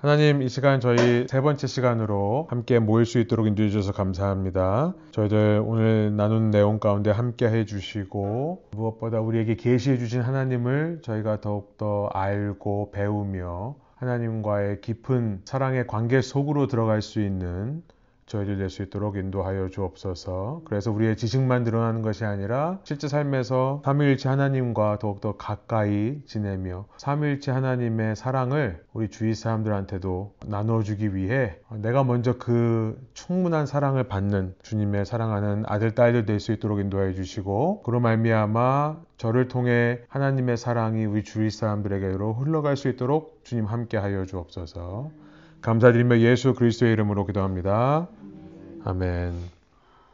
하나님, 이 시간 저희 세 번째 시간으로 함께 모일 수 있도록 인도해 주셔서 감사합니다. 저희들 오늘 나눈 내용 가운데 함께 해주시고 무엇보다 우리에게 계시해 주신 하나님을 저희가 더욱더 알고 배우며 하나님과의 깊은 사랑의 관계 속으로 들어갈 수 있는 저희들 될 수 있도록 인도하여 주옵소서. 그래서 우리의 지식만 드러나는 것이 아니라 실제 삶에서 삼위일체 하나님과 더욱더 가까이 지내며 삼위일체 하나님의 사랑을 우리 주위 사람들한테도 나눠주기 위해 내가 먼저 그 충분한 사랑을 받는 주님의 사랑하는 아들, 딸들 될 수 있도록 인도하여 주시고, 그로 말미암아 저를 통해 하나님의 사랑이 우리 주위 사람들에게로 흘러갈 수 있도록 주님 함께 하여 주옵소서. 감사드리며 예수 그리스도의 이름으로 기도합니다. 아멘.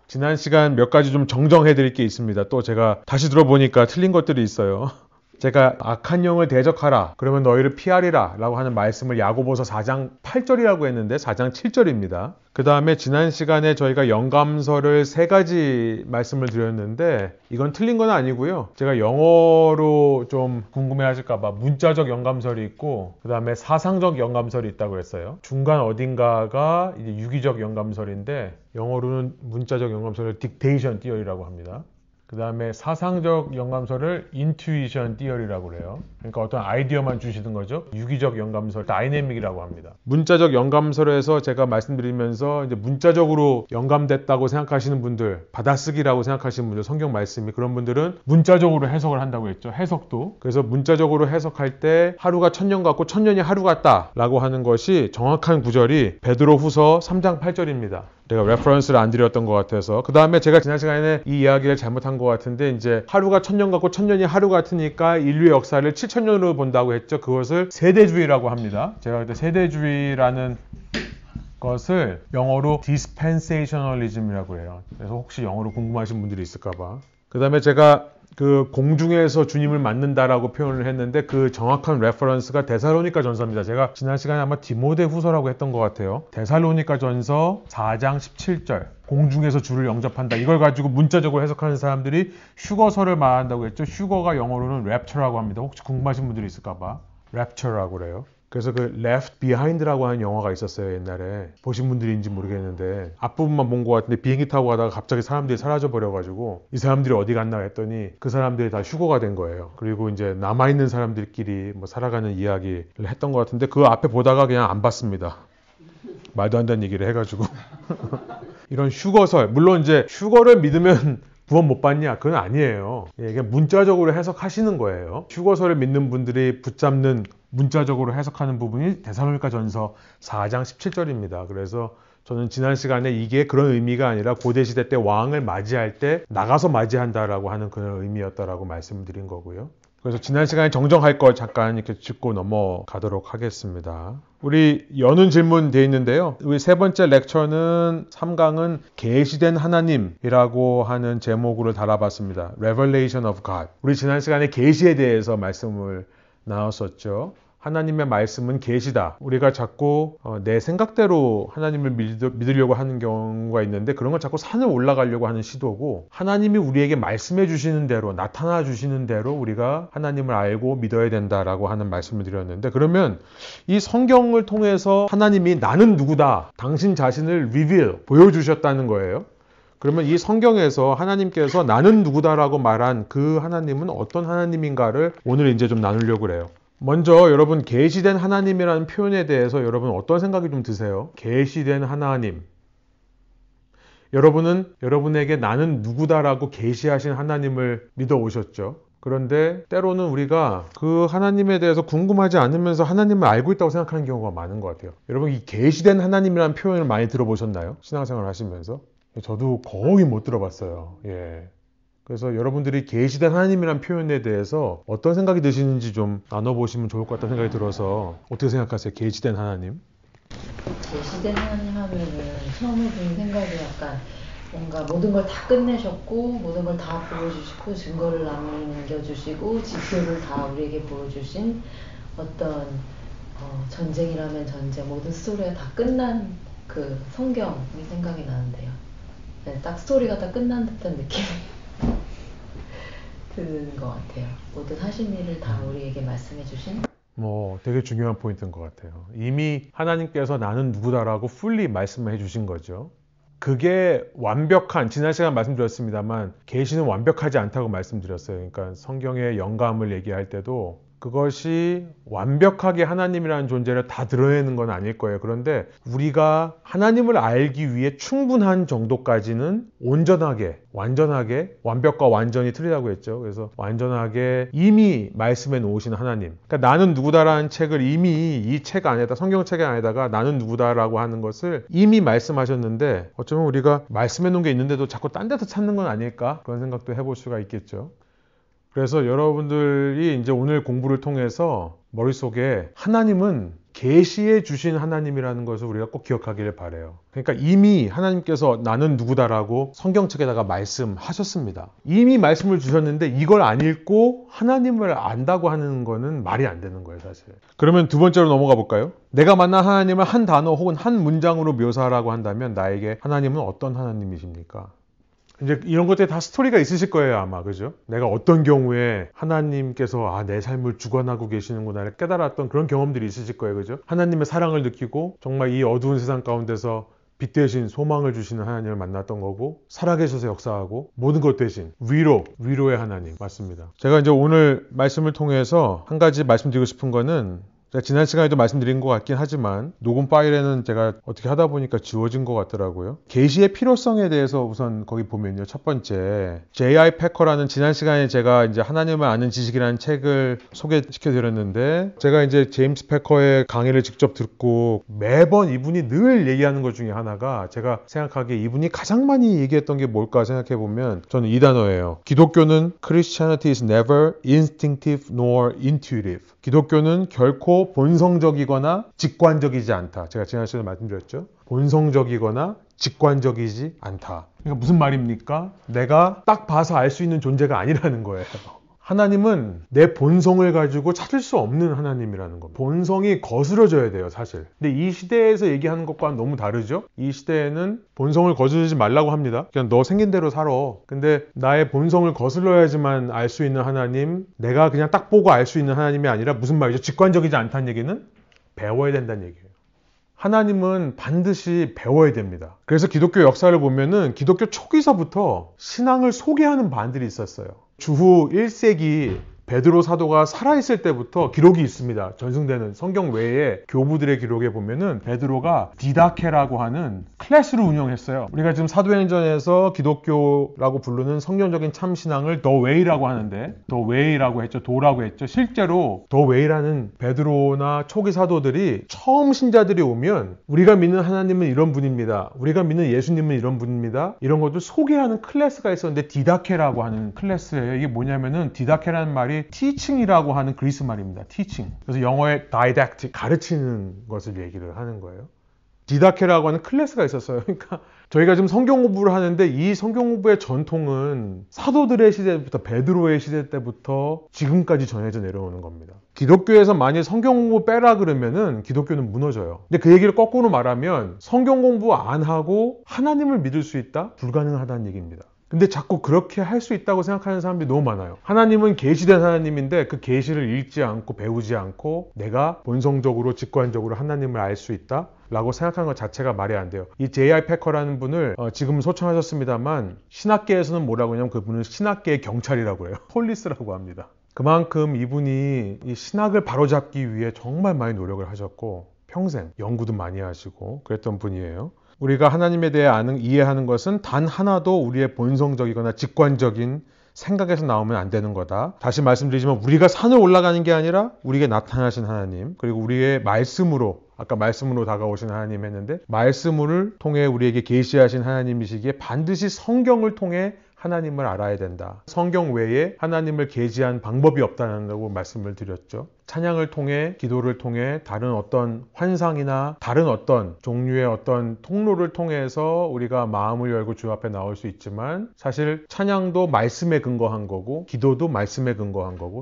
지난 시간 몇 가지 좀 정정해 드릴 게 있습니다. 또 제가 다시 들어보니까 틀린 것들이 있어요. 제가 악한 영을 대적하라, 그러면 너희를 피하리라 라고 하는 말씀을 야고보서 4장 8절이라고 했는데 4장 7절입니다. 그 다음에 지난 시간에 저희가 영감서를 3가지 말씀을 드렸는데 이건 틀린 건 아니고요. 제가 영어로 좀 궁금해 하실까봐 문자적 영감설이 있고 그 다음에 사상적 영감설이 있다고 했어요. 중간 어딘가가 이제 유기적 영감설인데 영어로는 문자적 영감설을 딕테이션 띠어리라고 합니다. 그 다음에 사상적 영감설을 인투이션 띠어리라고 그래요. 그러니까 어떤 아이디어만 주시는 거죠. 유기적 영감설, 다이내믹이라고 합니다. 문자적 영감설에서 제가 말씀드리면서 이제 문자적으로 영감됐다고 생각하시는 분들, 받아쓰기라고 생각하시는 분들, 성경 말씀이 그런 분들은 문자적으로 해석을 한다고 했죠. 해석도. 그래서 문자적으로 해석할 때 하루가 천년 같고 천년이 하루 같다 라고 하는 것이 정확한 구절이 베드로후서 3장 8절입니다. 제가 레퍼런스를 안 드렸던 것 같아서. 그 다음에 제가 지난 시간에 이 이야기를 잘못한 것 같은데 이제 하루가 천년 같고 천년이 하루 같으니까 인류의 역사를 7천년으로 본다고 했죠. 그것을 세대주의라고 합니다. 제가 그때 세대주의라는 것을 영어로 dispensationalism이라고 해요. 그래서 혹시 영어로 궁금하신 분들이 있을까봐. 그 다음에 제가 그 공중에서 주님을 만난다라고 표현을 했는데 그 정확한 레퍼런스가 데살로니가 전서입니다. 제가 지난 시간에 아마 디모데 후서라고 했던 것 같아요. 데살로니가 전서 4장 17절. 공중에서 주를 영접한다. 이걸 가지고 문자적으로 해석하는 사람들이 휴거서를 말한다고 했죠. 휴거가 영어로는 rapture라고 합니다. 혹시 궁금하신 분들이 있을까봐. rapture라고 그래요. 그래서 그 Left Behind라고 하는 영화가 있었어요. 옛날에. 보신 분들인지 모르겠는데 앞부분만 본 것 같은데 비행기 타고 가다가 갑자기 사람들이 사라져 버려가지고 이 사람들이 어디 갔나 했더니 그 사람들이 다 휴거가 된 거예요. 그리고 이제 남아있는 사람들끼리 뭐 살아가는 이야기를 했던 것 같은데 그 앞에 보다가 그냥 안 봤습니다. 말도 안 되는 얘기를 해가지고 이런 휴거설, 물론 이제 휴거를 믿으면 구원 못 받냐? 그건 아니에요. 이게 문자적으로 해석하시는 거예요. 휴거서를 믿는 분들이 붙잡는 문자적으로 해석하는 부분이 데살로니가 전서 4장 17절입니다. 그래서 저는 지난 시간에 이게 그런 의미가 아니라 고대시대 때 왕을 맞이할 때 나가서 맞이한다라고 하는 그런 의미였다라고 말씀을 드린 거고요. 그래서 지난 시간에 정정할 걸 잠깐 이렇게 짚고 넘어가도록 하겠습니다. 우리 여는 질문 돼 있는데요. 우리 세 번째 렉처는 3강은 계시된 하나님이라고 하는 제목으로 달아봤습니다. Revelation of God. 우리 지난 시간에 계시에 대해서 말씀을 나눴었죠. 하나님의 말씀은 계시다. 우리가 자꾸 내 생각대로 하나님을 믿으려고 하는 경우가 있는데 그런 걸 자꾸 산을 올라가려고 하는 시도고, 하나님이 우리에게 말씀해 주시는 대로, 나타나 주시는 대로 우리가 하나님을 알고 믿어야 된다라고 하는 말씀을 드렸는데, 그러면 이 성경을 통해서 하나님이 나는 누구다, 당신 자신을 보여주셨다는 거예요. 그러면 이 성경에서 하나님께서 나는 누구다라고 말한 그 하나님은 어떤 하나님인가를 오늘 이제 좀 나누려고 그래요. 먼저 여러분, 계시된 하나님이라는 표현에 대해서 여러분 어떤 생각이 좀 드세요? 계시된 하나님. 여러분은 여러분에게 나는 누구다라고 계시하신 하나님을 믿어 오셨죠. 그런데 때로는 우리가 그 하나님에 대해서 궁금하지 않으면서 하나님을 알고 있다고 생각하는 경우가 많은 것 같아요. 여러분, 이 계시된 하나님이라는 표현을 많이 들어보셨나요? 신앙생활 하시면서? 저도 거의 못 들어봤어요. 예. 그래서 여러분들이 계시된 하나님이라는 표현에 대해서 어떤 생각이 드시는지 좀 나눠보시면 좋을 것 같다는 생각이 들어서, 어떻게 생각하세요? 계시된 하나님? 계시된 하나님 하면은 처음에 드는 생각이 약간 뭔가 모든 걸 다 끝내셨고 모든 걸 다 보여주시고 증거를 남겨주시고 지표를 다 우리에게 보여주신 어떤 전쟁이라면 전쟁, 모든 스토리가 다 끝난 그 성경이 생각이 나는데요. 네, 딱 스토리가 다 끝난 듯한 느낌이 드는 것 같아요. 모든 하신 일을 다 우리에게 말씀해 주신. 되게 중요한 포인트인 것 같아요. 이미 하나님께서 나는 누구다라고 풀리 말씀해 주신 거죠. 그게 완벽한, 지난 시간 말씀드렸습니다만 계시는 완벽하지 않다고 말씀드렸어요. 그러니까 성경의 영감을 얘기할 때도 그것이 완벽하게 하나님이라는 존재를 다 드러내는 건 아닐 거예요. 그런데 우리가 하나님을 알기 위해 충분한 정도까지는 온전하게, 완전하게, 완벽과 완전히 틀리다고 했죠. 그래서 완전하게 이미 말씀해 놓으신 하나님. 그러니까 나는 누구다라는 책을 이미 이 책 안에다, 성경책 안에다가 나는 누구다라고 하는 것을 이미 말씀하셨는데 어쩌면 우리가 말씀해 놓은 게 있는데도 자꾸 딴 데서 찾는 건 아닐까? 그런 생각도 해볼 수가 있겠죠. 그래서 여러분들이 이제 오늘 공부를 통해서 머릿속에 하나님은 계시해 주신 하나님이라는 것을 우리가 꼭 기억하기를 바라요. 그러니까 이미 하나님께서 나는 누구다라고 성경책에다가 말씀하셨습니다. 이미 말씀을 주셨는데 이걸 안 읽고 하나님을 안다고 하는 거는 말이 안 되는 거예요, 사실. 그러면 두 번째로 넘어가 볼까요? 내가 만난 하나님을 한 단어 혹은 한 문장으로 묘사하라고 한다면 나에게 하나님은 어떤 하나님이십니까? 이제 이런 것들이 다 스토리가 있으실 거예요, 아마. 그죠? 내가 어떤 경우에 하나님께서 내 삶을 주관하고 계시는구나를 깨달았던 그런 경험들이 있으실 거예요. 그죠? 하나님의 사랑을 느끼고 정말 이 어두운 세상 가운데서 빛 대신 소망을 주시는 하나님을 만났던 거고, 살아계셔서 역사하고 모든 것 대신 위로의 하나님. 맞습니다. 제가 이제 오늘 말씀을 통해서 한 가지 말씀드리고 싶은 거는, 제가 지난 시간에도 말씀드린 것 같긴 하지만 녹음 파일에는 제가 어떻게 하다 보니까 지워진 것 같더라고요. 계시의 필요성에 대해서 우선 거기 보면요. 첫 번째, J.I. 패커라는, 지난 시간에 제가 이제 하나님을 아는 지식이라는 책을 소개시켜 드렸는데, 제가 이제 제임스 패커의 강의를 직접 듣고 매번 이분이 늘 얘기하는 것 중에 하나가, 제가 생각하기에 이분이 가장 많이 얘기했던 게 뭘까 생각해 보면 저는 이 단어예요. 기독교는 Christianity is never instinctive nor intuitive. 기독교는 결코 본성적이거나 직관적이지 않다. 제가 지난 시간에 말씀드렸죠. 본성적이거나 직관적이지 않다. 그러니까 무슨 말입니까? 내가 딱 봐서 알 수 있는 존재가 아니라는 거예요. 하나님은 내 본성을 가지고 찾을 수 없는 하나님이라는 겁니다. 본성이 거스러져야 돼요, 사실. 근데 이 시대에서 얘기하는 것과는 너무 다르죠? 이 시대에는 본성을 거스르지 말라고 합니다. 그냥 너 생긴 대로 살아. 근데 나의 본성을 거슬러야지만 알 수 있는 하나님, 내가 그냥 딱 보고 알 수 있는 하나님이 아니라, 무슨 말이죠? 직관적이지 않다는 얘기는 배워야 된다는 얘기예요. 하나님은 반드시 배워야 됩니다. 그래서 기독교 역사를 보면은 기독교 초기서부터 신앙을 소개하는 반들이 있었어요. 주후 1세기 베드로 사도가 살아있을 때부터 기록이 있습니다. 전승되는 성경 외에 교부들의 기록에 보면은 베드로가 디다케라고 하는 클래스를 운영했어요. 우리가 지금 사도행전에서 기독교라고 부르는 성경적인 참신앙을 더 웨이라고 하는데, 더 웨이라고 했죠. 도라고 했죠. 실제로 더 웨이라는 베드로나 초기 사도들이, 처음 신자들이 오면 우리가 믿는 하나님은 이런 분입니다. 우리가 믿는 예수님은 이런 분입니다. 이런 것도 소개하는 클래스가 있었는데, 디다케라고 하는 클래스예요. 이게 뭐냐면은, 디다케라는 말이 teaching이라고 하는 그리스 말입니다. teaching. 그래서 영어의 didactic, 가르치는 것을 얘기를 하는 거예요. 디다케라고 하는 클래스가 있었어요. 그러니까 저희가 지금 성경 공부를 하는데, 이 성경 공부의 전통은 사도들의 시대부터, 베드로의 시대 때부터 지금까지 전해져 내려오는 겁니다. 기독교에서 만약 성경 공부 빼라 그러면은 기독교는 무너져요. 근데 그 얘기를 거꾸로 말하면, 성경 공부 안 하고 하나님을 믿을 수 있다? 불가능하다는 얘기입니다. 근데 자꾸 그렇게 할 수 있다고 생각하는 사람들이 너무 많아요. 하나님은 계시된 하나님인데 그 계시를 읽지 않고 배우지 않고 내가 본성적으로 직관적으로 하나님을 알 수 있다? 라고 생각하는 것 자체가 말이 안 돼요. 이 J.I. 패커라는 분을 지금 소청하셨습니다만, 신학계에서는 뭐라고 하냐면 그분은 신학계의 경찰이라고 해요. 폴리스라고 합니다. 그만큼 이분이 이 신학을 바로잡기 위해 정말 많이 노력을 하셨고 평생 연구도 많이 하시고 그랬던 분이에요. 우리가 하나님에 대해 이해하는 것은 단 하나도 우리의 본성적이거나 직관적인 생각에서 나오면 안 되는 거다. 다시 말씀드리지만 우리가 산을 올라가는 게 아니라 우리에게 나타나신 하나님, 그리고 우리의 말씀으로, 아까 말씀으로 다가오신 하나님 했는데, 말씀을 통해 우리에게 계시하신 하나님이시기에 반드시 성경을 통해 하나님을 알아야 된다. 성경 외에 하나님을 계시한 방법이 없다고 말씀을 드렸죠. 찬양을 통해, 기도를 통해, 다른 어떤 환상이나 다른 어떤 종류의 어떤 통로를 통해서 우리가 마음을 열고 주 앞에 나올 수 있지만, 사실 찬양도 말씀에 근거한 거고 기도도 말씀에 근거한 거고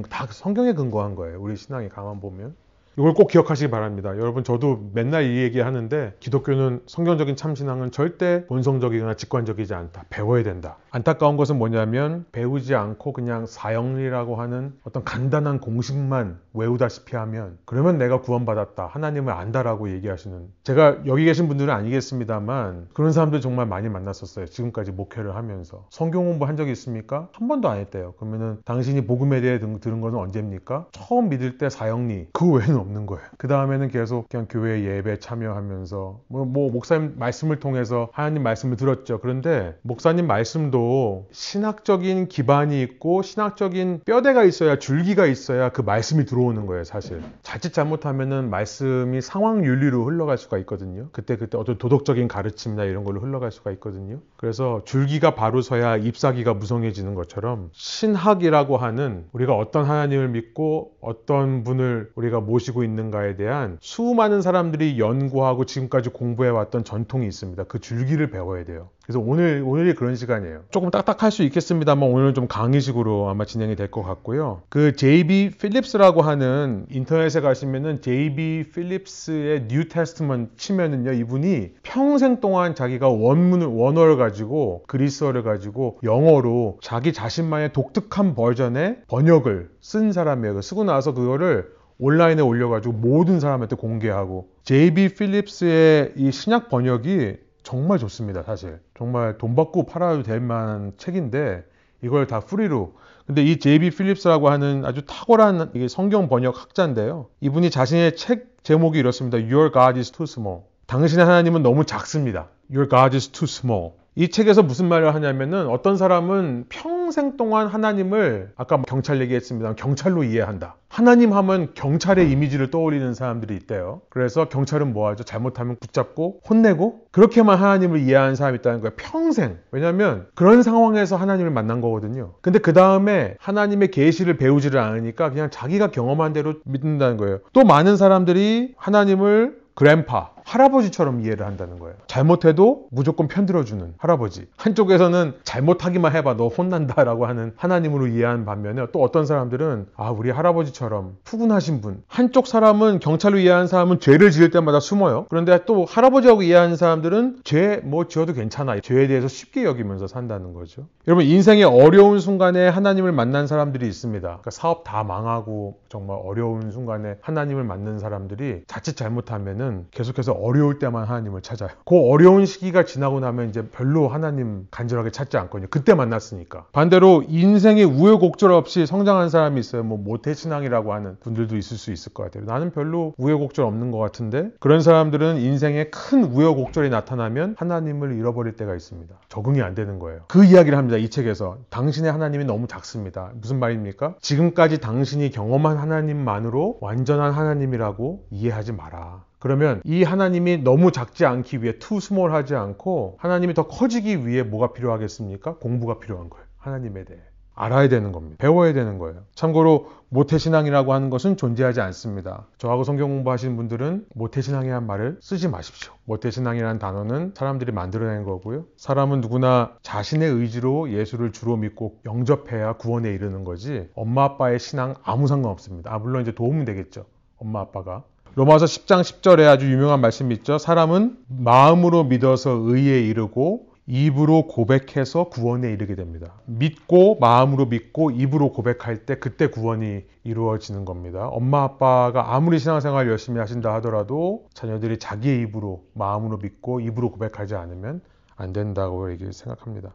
다 성경에 근거한 거예요. 우리 신앙이 가만 보면. 이걸 꼭 기억하시기 바랍니다. 여러분, 저도 맨날 이 얘기 하는데 기독교는 성경적인 참신앙은 절대 본성적이거나 직관적이지 않다. 배워야 된다. 안타까운 것은 뭐냐면 배우지 않고 그냥 사형리라고 하는 어떤 간단한 공식만 외우다시피 하면 그러면 내가 구원받았다. 하나님을 안다라고 얘기하시는, 제가 여기 계신 분들은 아니겠습니다만 그런 사람들 정말 많이 만났었어요. 지금까지 목회를 하면서. 성경 공부 한 적이 있습니까? 한 번도 안 했대요. 그러면은 당신이 복음에 대해 들은 것은 언제입니까? 처음 믿을 때 사형리, 그 외에는 없는 거예요. 그 다음에는 계속 그냥 교회 예배 참여하면서 목사님 말씀을 통해서 하나님 말씀을 들었죠. 그런데 목사님 말씀도 신학적인 기반이 있고 신학적인 뼈대가 있어야, 줄기가 있어야 그 말씀이 들어오는 거예요. 사실 자칫 잘못하면은 말씀이 상황 윤리로 흘러갈 수가 있거든요. 그때 어떤 도덕적인 가르침이나 이런 걸로 흘러갈 수가 있거든요. 그래서 줄기가 바로 서야 잎사귀가 무성해지는 것처럼 신학이라고 하는, 우리가 어떤 하나님을 믿고 어떤 분을 우리가 모시고 있는가에 대한 수많은 사람들이 연구하고 지금까지 공부해왔던 전통이 있습니다. 그 줄기를 배워야 돼요. 그래서 오늘이 그런 시간이에요. 조금 딱딱할 수 있겠습니다만 오늘은 좀 강의식으로 아마 진행이 될 것 같고요. 그 J.B. 필립스라고 하는, 인터넷에 가시면은 J.B. 필립스의 뉴 테스트먼트 치면은요, 이분이 평생 동안 자기가 원어를 가지고, 그리스어를 가지고 영어로 자기 자신만의 독특한 버전의 번역을 쓴 사람이에요. 쓰고 나서 그거를 온라인에 올려가지고 모든 사람한테 공개하고, J.B. 필립스의 이 신약 번역이 정말 좋습니다. 사실 정말 돈 받고 팔아도 될 만한 책인데 이걸 다 프리로. 근데 이 J.B. 필립스라고 하는 아주 탁월한 이게 성경 번역 학자인데요, 이분이 자신의 책 제목이 이렇습니다. Your God is too small. 당신의 하나님은 너무 작습니다. Your God is too small. 이 책에서 무슨 말을 하냐면은, 어떤 사람은 평생 동안 하나님을, 아까 경찰 얘기했습니다, 경찰로 이해한다. 하나님 하면 경찰의 이미지를 떠올리는 사람들이 있대요. 그래서 경찰은 뭐 하죠? 잘못하면 붙잡고 혼내고, 그렇게만 하나님을 이해하는 사람이 있다는 거예요. 평생. 왜냐면 그런 상황에서 하나님을 만난 거거든요. 근데 그 다음에 하나님의 계시를 배우지를 않으니까 그냥 자기가 경험한 대로 믿는다는 거예요. 또 많은 사람들이 하나님을 그랜파, 할아버지처럼 이해를 한다는 거예요. 잘못해도 무조건 편들어주는 할아버지. 한쪽에서는 잘못하기만 해봐 너 혼난다 라고 하는 하나님으로 이해하는 반면에, 또 어떤 사람들은 우리 할아버지처럼 푸근하신 분. 한쪽 사람은, 경찰로 이해하는 사람은 죄를 지을 때마다 숨어요. 그런데 또 할아버지하고 이해하는 사람들은 죄 지어도 괜찮아, 죄에 대해서 쉽게 여기면서 산다는 거죠. 여러분, 인생의 어려운 순간에 하나님을 만난 사람들이 있습니다. 그러니까 사업 다 망하고 정말 어려운 순간에 하나님을 만난 사람들이 자칫 잘못하면은 계속해서 어려울 때만 하나님을 찾아요. 그 어려운 시기가 지나고 나면 이제 별로 하나님 간절하게 찾지 않거든요. 그때 만났으니까. 반대로 인생의 우여곡절 없이 성장한 사람이 있어요. 모태신앙이라고 하는 분들도 있을 수 있을 것 같아요. 나는 별로 우여곡절 없는 것 같은데, 그런 사람들은 인생에 큰 우여곡절이 나타나면 하나님을 잃어버릴 때가 있습니다. 적응이 안 되는 거예요. 그 이야기를 합니다. 이 책에서. 당신의 하나님이 너무 작습니다. 무슨 말입니까? 지금까지 당신이 경험한 하나님만으로 완전한 하나님이라고 이해하지 마라. 그러면 이 하나님이 너무 작지 않기 위해 too small 하지 않고, 하나님이 더 커지기 위해 뭐가 필요하겠습니까? 공부가 필요한 거예요. 하나님에 대해 알아야 되는 겁니다. 배워야 되는 거예요. 참고로 모태신앙이라고 하는 것은 존재하지 않습니다. 저하고 성경 공부하시는 분들은 모태신앙이라는 말을 쓰지 마십시오. 모태신앙이라는 단어는 사람들이 만들어낸 거고요. 사람은 누구나 자신의 의지로 예수를 주로 믿고 영접해야 구원에 이르는 거지, 엄마 아빠의 신앙 아무 상관없습니다. 물론 이제 도움은 되겠죠, 엄마 아빠가. 로마서 10장 10절에 아주 유명한 말씀이 있죠. 사람은 마음으로 믿어서 의에 이르고 입으로 고백해서 구원에 이르게 됩니다. 믿고, 마음으로 믿고 입으로 고백할 때 그때 구원이 이루어지는 겁니다. 엄마 아빠가 아무리 신앙생활 열심히 하신다 하더라도 자녀들이 자기의 입으로, 마음으로 믿고 입으로 고백하지 않으면 안 된다고 생각합니다.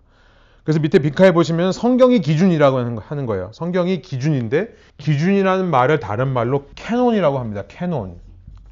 그래서 밑에 빈칸에 보시면 성경이 기준이라고 하는 거예요. 성경이 기준인데, 기준이라는 말을 다른 말로 캐논이라고 합니다. 캐논.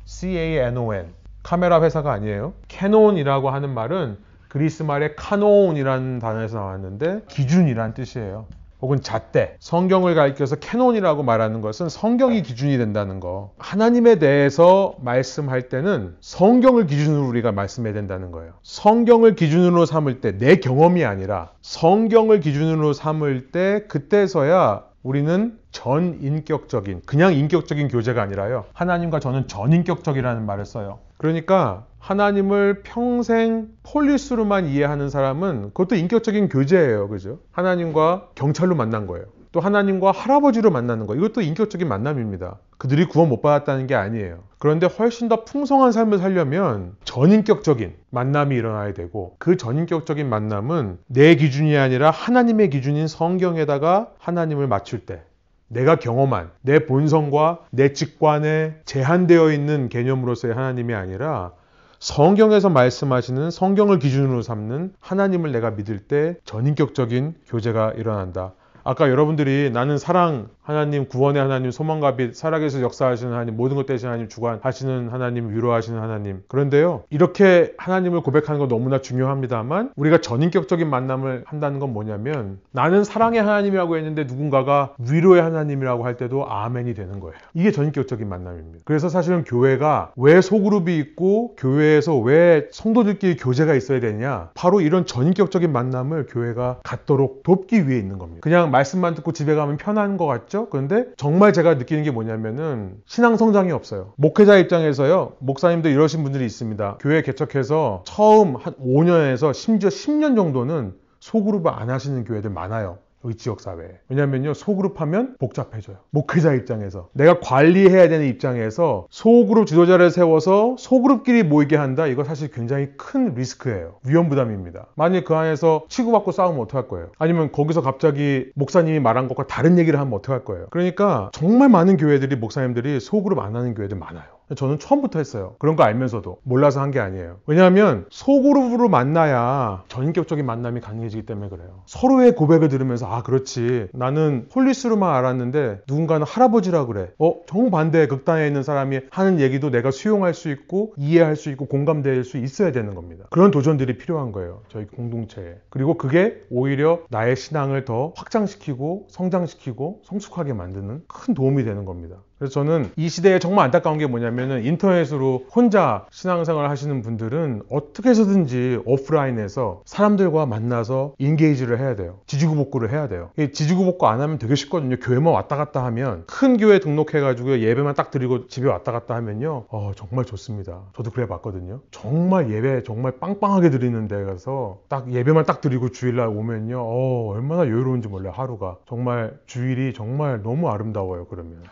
C-A-N-O-N. 카메라 회사가 아니에요. 캐논이라고 하는 말은 그리스 말의 카논이라는 단어에서 나왔는데 기준이라는 뜻이에요. 혹은 잣대. 성경을 가리켜서 캐논이라고 말하는 것은 성경이 기준이 된다는 거. 하나님에 대해서 말씀할 때는 성경을 기준으로 우리가 말씀해야 된다는 거예요. 성경을 기준으로 삼을 때, 내 경험이 아니라 성경을 기준으로 삼을 때, 그때서야 우리는 전인격적인, 그냥 인격적인 교제가 아니라요, 하나님과 저는 전인격적이라는 말을 써요. 그러니까 하나님을 평생 폴리스로만 이해하는 사람은 그것도 인격적인 교제예요. 그죠? 하나님과 경찰로 만난 거예요. 또 하나님과 할아버지로 만나는 거, 이것도 인격적인 만남입니다. 그들이 구원 못 받았다는 게 아니에요. 그런데 훨씬 더 풍성한 삶을 살려면 전인격적인 만남이 일어나야 되고, 그 전인격적인 만남은 내 기준이 아니라 하나님의 기준인 성경에다가 하나님을 맞출 때, 내가 경험한 내 본성과 내 직관에 제한되어 있는 개념으로서의 하나님이 아니라 성경에서 말씀하시는, 성경을 기준으로 삼는 하나님을 내가 믿을 때 전인격적인 교제가 일어난다. 아까 여러분들이 나는 사랑 하나님, 구원의 하나님, 소망과 빛, 살아계셔서 역사하시는 하나님, 모든 것 대신 하나님, 주관하시는 하나님, 위로하시는 하나님. 그런데요, 이렇게 하나님을 고백하는 건 너무나 중요합니다만, 우리가 전인격적인 만남을 한다는 건 뭐냐면, 나는 사랑의 하나님이라고 했는데 누군가가 위로의 하나님이라고 할 때도 아멘이 되는 거예요. 이게 전인격적인 만남입니다. 그래서 사실은 교회가 왜 소그룹이 있고 교회에서 왜 성도들끼리 교제가 있어야 되냐, 바로 이런 전인격적인 만남을 교회가 갖도록 돕기 위해 있는 겁니다. 그냥 말씀만 듣고 집에 가면 편한 것 같죠? 그런데 정말 제가 느끼는 게 뭐냐면은 신앙 성장이 없어요. 목회자 입장에서요, 목사님도 이러신 분들이 있습니다. 교회 개척해서 처음 한 5년에서 심지어 10년 정도는 소그룹을 안 하시는 교회들 많아요. 여기 지역사회에. 왜냐면요, 소그룹 하면 복잡해져요. 목회자 입장에서. 내가 관리해야 되는 입장에서 소그룹 지도자를 세워서 소그룹끼리 모이게 한다? 이거 사실 굉장히 큰 리스크예요. 위험부담입니다. 만약 그 안에서 치고받고 싸우면 어떡할 거예요? 아니면 거기서 갑자기 목사님이 말한 것과 다른 얘기를 하면 어떡할 거예요? 그러니까 정말 많은 교회들이, 목사님들이 소그룹 안 하는 교회들 많아요. 저는 처음부터 했어요. 그런 거 알면서도. 몰라서 한 게 아니에요. 왜냐하면 소그룹으로 만나야 전인격적인 만남이 가능해지기 때문에 그래요. 서로의 고백을 들으면서, 아 그렇지, 나는 홀리스로만 알았는데 누군가는 할아버지라 그래. 정반대 극단에 있는 사람이 하는 얘기도 내가 수용할 수 있고 이해할 수 있고 공감될 수 있어야 되는 겁니다. 그런 도전들이 필요한 거예요, 저희 공동체에. 그리고 그게 오히려 나의 신앙을 더 확장시키고 성장시키고 성숙하게 만드는 큰 도움이 되는 겁니다. 그래서 저는 이 시대에 정말 안타까운 게 뭐냐면은, 인터넷으로 혼자 신앙생활을 하시는 분들은 어떻게 해서든지 오프라인에서 사람들과 만나서 인게이지를 해야 돼요. 지지구복구를 해야 돼요. 지지구복구 안 하면 되게 쉽거든요. 교회만 왔다 갔다 하면, 큰 교회 등록해가지고 예배만 딱 드리고 집에 왔다 갔다 하면요, 정말 좋습니다. 저도 그래 봤거든요. 정말 예배 정말 빵빵하게 드리는 데 가서 딱 예배만 딱 드리고 주일날 오면요, 얼마나 여유로운지 몰라요. 하루가 정말, 주일이 정말 너무 아름다워요. 그러면.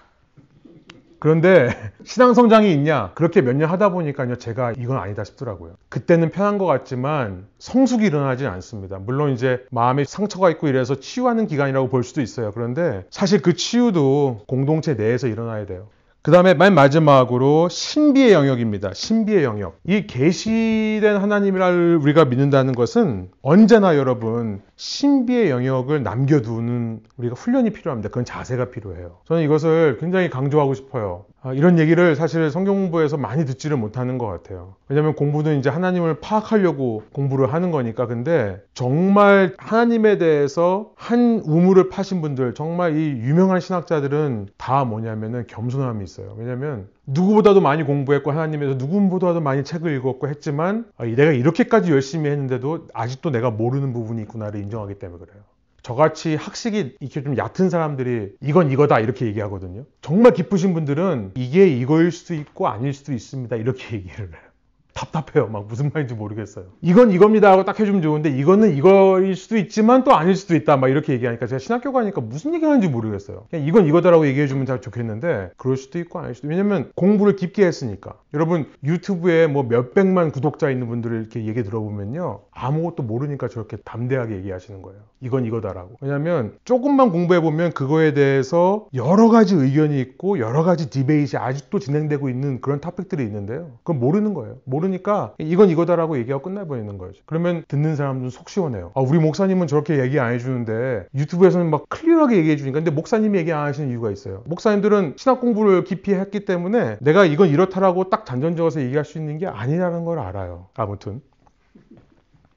그런데 신앙 성장이 있냐? 그렇게 몇 년 하다 보니까요, 제가 이건 아니다 싶더라고요. 그때는 편한 것 같지만 성숙이 일어나진 않습니다. 물론 이제 마음에 상처가 있고 이래서 치유하는 기간이라고 볼 수도 있어요. 그런데 사실 그 치유도 공동체 내에서 일어나야 돼요. 그 다음에 맨 마지막으로 신비의 영역입니다. 신비의 영역. 이 계시된 하나님을 우리가 믿는다는 것은 언제나 여러분, 신비의 영역을 남겨두는 우리가 훈련이 필요합니다. 그건 자세가 필요해요. 저는 이것을 굉장히 강조하고 싶어요. 이런 얘기를 사실 성경 공부에서 많이 듣지를 못하는 것 같아요. 왜냐하면 공부는 이제 하나님을 파악하려고 공부를 하는 거니까. 근데 정말 하나님에 대해서 한 우물을 파신 분들, 정말 이 유명한 신학자들은 다 뭐냐면은 겸손함이 있어요. 왜냐하면 누구보다도 많이 공부했고 하나님에서 누구보다도 많이 책을 읽었고 했지만, 내가 이렇게까지 열심히 했는데도 아직도 내가 모르는 부분이 있구나를 인정하기 때문에 그래요. 저같이 학식이 이렇게 좀 얕은 사람들이 이건 이거다 이렇게 얘기하거든요. 정말 깊으신 분들은 이게 이거일 수도 있고 아닐 수도 있습니다 이렇게 얘기를 해요. 답답해요. 막 무슨 말인지 모르겠어요. 이건 이겁니다 하고 딱 해주면 좋은데, 이거는 이거일 수도 있지만 또 아닐 수도 있다 막 이렇게 얘기하니까 제가 신학교 가니까 무슨 얘기 하는지 모르겠어요. 그냥 이건 이거다라고 얘기해주면 잘 좋겠는데, 그럴 수도 있고 아닐 수도. 왜냐면 공부를 깊게 했으니까. 여러분 유튜브에 뭐 몇백만 구독자 있는 분들을 이렇게 얘기 들어보면요, 아무것도 모르니까 저렇게 담대하게 얘기하시는 거예요. 이건 이거다라고. 왜냐면 조금만 공부해보면 그거에 대해서 여러 가지 의견이 있고 여러 가지 디베이트이 아직도 진행되고 있는 그런 토픽들이 있는데요, 그건 모르는 거예요. 모르니까 이건 이거다라고 얘기하고 끝나버리는 거예요. 그러면 듣는 사람들은 속 시원해요. 우리 목사님은 저렇게 얘기 안 해주는데 유튜브에서는 막 클리어하게 얘기해 주니까. 근데 목사님이 얘기 안 하시는 이유가 있어요. 목사님들은 신학 공부를 깊이 했기 때문에 내가 이건 이렇다라고 딱 단정지어서 얘기할 수 있는 게 아니라는 걸 알아요. 아무튼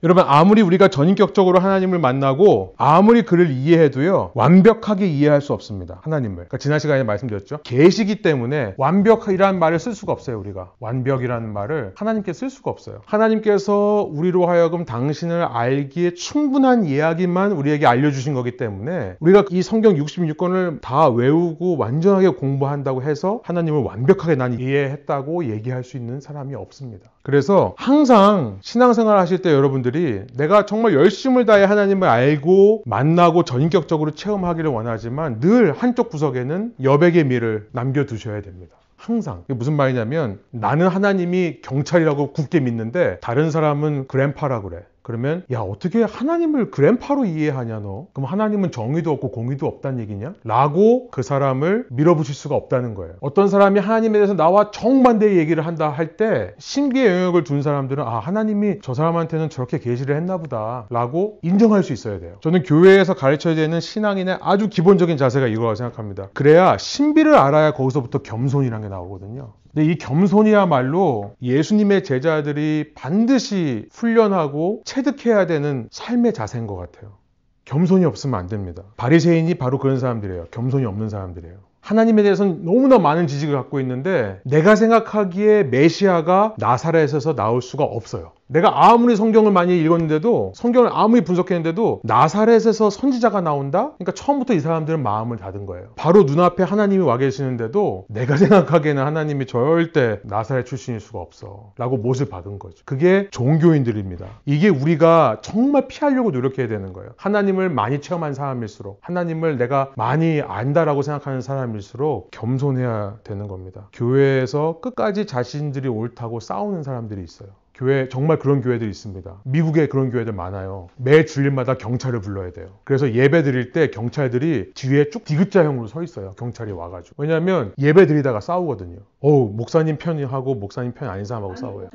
여러분, 아무리 우리가 전인격적으로 하나님을 만나고 아무리 그를 이해해도요, 완벽하게 이해할 수 없습니다. 하나님을. 그러니까 지난 시간에 말씀드렸죠. 계시기 때문에 완벽이라는 말을 쓸 수가 없어요. 우리가 완벽이라는 말을 하나님께 쓸 수가 없어요. 하나님께서 우리로 하여금 당신을 알기에 충분한 이야기만 우리에게 알려주신 거기 때문에, 우리가 이 성경 66권을 다 외우고 완전하게 공부한다고 해서 하나님을 완벽하게 난 이해했다고 얘기할 수 있는 사람이 없습니다. 그래서 항상 신앙생활 하실 때 여러분들 여러분들이 내가 정말 열심을 다해 하나님을 알고 만나고 전격적으로 체험하기를 원하지만 늘 한쪽 구석에는 여백의 미를 남겨두셔야 됩니다. 항상. 이게 무슨 말이냐면 나는 하나님이 경찰이라고 굳게 믿는데 다른 사람은 그랜파라고 그래. 그러면 야 어떻게 하나님을 그랜파로 이해하냐 너? 그럼 하나님은 정의도 없고 공의도 없다는 얘기냐? 라고 그 사람을 밀어붙일 수가 없다는 거예요. 어떤 사람이 하나님에 대해서 나와 정반대의 얘기를 한다 할 때 신비의 영역을 둔 사람들은 아 하나님이 저 사람한테는 저렇게 계시를 했나 보다 라고 인정할 수 있어야 돼요. 저는 교회에서 가르쳐야 되는 신앙인의 아주 기본적인 자세가 이거라고 생각합니다. 그래야 신비를 알아야 거기서부터 겸손이라는 게 나오거든요. 근데 이 겸손이야말로 예수님의 제자들이 반드시 훈련하고 체득해야 되는 삶의 자세인 것 같아요. 겸손이 없으면 안 됩니다. 바리새인이 바로 그런 사람들이에요. 겸손이 없는 사람들이에요. 하나님에 대해서는 너무나 많은 지식을 갖고 있는데 내가 생각하기에 메시아가 나사렛에서 나올 수가 없어요. 내가 아무리 성경을 많이 읽었는데도 성경을 아무리 분석했는데도 나사렛에서 선지자가 나온다? 그러니까 처음부터 이 사람들은 마음을 닫은 거예요. 바로 눈앞에 하나님이 와 계시는데도 내가 생각하기에는 하나님이 절대 나사렛 출신일 수가 없어 라고 못을 박은 거죠. 그게 종교인들입니다. 이게 우리가 정말 피하려고 노력해야 되는 거예요. 하나님을 많이 체험한 사람일수록 하나님을 내가 많이 안다라고 생각하는 사람일수록 겸손해야 되는 겁니다. 교회에서 끝까지 자신들이 옳다고 싸우는 사람들이 있어요. 교회 정말 그런 교회들이 있습니다. 미국에 그런 교회들 많아요. 매 주일마다 경찰을 불러야 돼요. 그래서 예배 드릴 때 경찰들이 뒤에 쭉 디귿자형으로 서 있어요. 경찰이 와가지고. 왜냐하면 예배 드리다가 싸우거든요. 목사님 편하고 목사님 편이 아닌 사람하고 싸워요.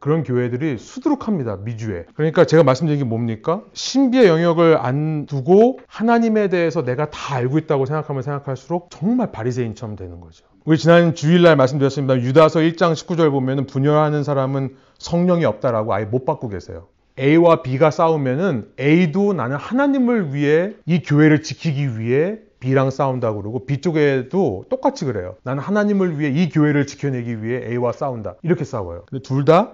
그런 교회들이 수두룩합니다. 미주에. 그러니까 제가 말씀드린 게 뭡니까? 신비의 영역을 안 두고 하나님에 대해서 내가 다 알고 있다고 생각하면 생각할수록 정말 바리새인처럼 되는 거죠. 우리 지난 주일날 말씀드렸습니다. 유다서 1장 19절 보면 분열하는 사람은 성령이 없다라고 아예 못 받고 계세요. A와 B가 싸우면은 A도 나는 하나님을 위해 이 교회를 지키기 위해 B랑 싸운다고 그러고 B쪽에도 똑같이 그래요. 나는 하나님을 위해 이 교회를 지켜내기 위해 A와 싸운다. 이렇게 싸워요. 근데 둘 다